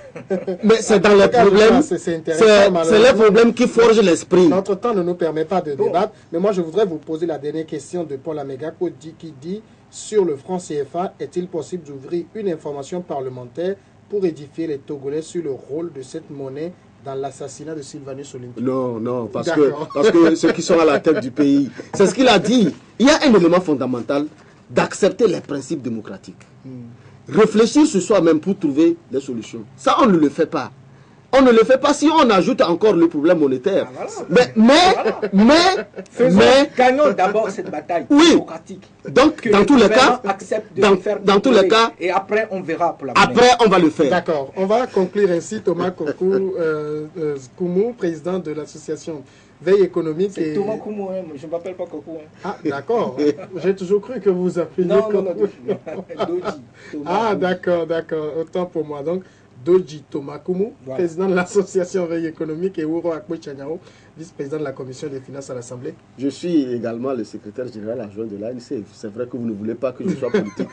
c'est dans les problèmes. C'est les problèmes qui forgent l'esprit. Notre temps ne nous permet pas de débattre, mais moi je voudrais vous poser la dernière question de Paul Amegako qui dit: sur le franc CFA, est-il possible d'ouvrir une information parlementaire pour édifier les Togolais sur le rôle de cette monnaie dans l'assassinat de Sylvanus Olympie? Non, parce que ceux qui sont à la tête du pays, c'est ce qu'il a dit. Il y a un élément fondamental d'accepter les principes démocratiques. Réfléchir sur soi-même pour trouver des solutions. Ça, on ne le fait pas. On ne le fait pas si on ajoute encore le problème monétaire. Ah, voilà. Mais gagnons d'abord cette bataille démocratique. Donc, que dans tous les cas, accepte de faire dans tous les cas, et après on verra pour la après on va le faire. D'accord. On va conclure ainsi. Thomas Koumou, président de l'association Veille économique. C'est Thomas Koumou, hein. Je ne m'appelle pas Kokou. Hein. Ah, d'accord. J'ai toujours cru que vous appeliez non, Doji. Ah, d'accord. Autant pour moi. Donc, Doji Thomas Koumou, président de l'association Veille économique, et Ouro Akpo-Chanyao, vice-président de la commission des finances à l'Assemblée. Je suis également le secrétaire général adjoint de l'ANC. C'est vrai que vous ne voulez pas que je sois politique,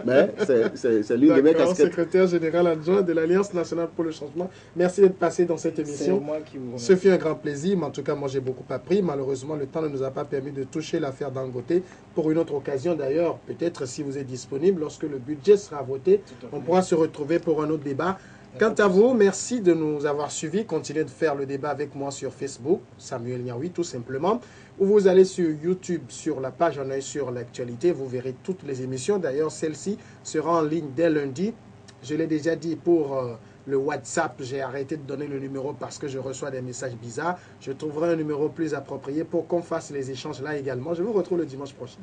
mais c'est l'une de mes casquettes. Secrétaire général adjoint de l'Alliance nationale pour le changement. Merci d'être passé dans cette émission. C'est moi qui vous remercie. Ce fut un grand plaisir, mais en tout cas, moi j'ai beaucoup appris. Malheureusement, le temps ne nous a pas permis de toucher l'affaire Dangote. Pour une autre occasion d'ailleurs, peut-être si vous êtes disponible, lorsque le budget sera voté, on pourra se retrouver pour un autre débat. Quant à vous, merci de nous avoir suivis. Continuez de faire le débat avec moi sur Facebook, Samuel Niaoui tout simplement. Ou vous allez sur YouTube, sur la page En Oeil sur l'actualité. Vous verrez toutes les émissions. D'ailleurs, celle-ci sera en ligne dès lundi. Je l'ai déjà dit pour le WhatsApp. J'ai arrêté de donner le numéro parce que je reçois des messages bizarres. Je trouverai un numéro plus approprié pour qu'on fasse les échanges là également. Je vous retrouve le dimanche prochain.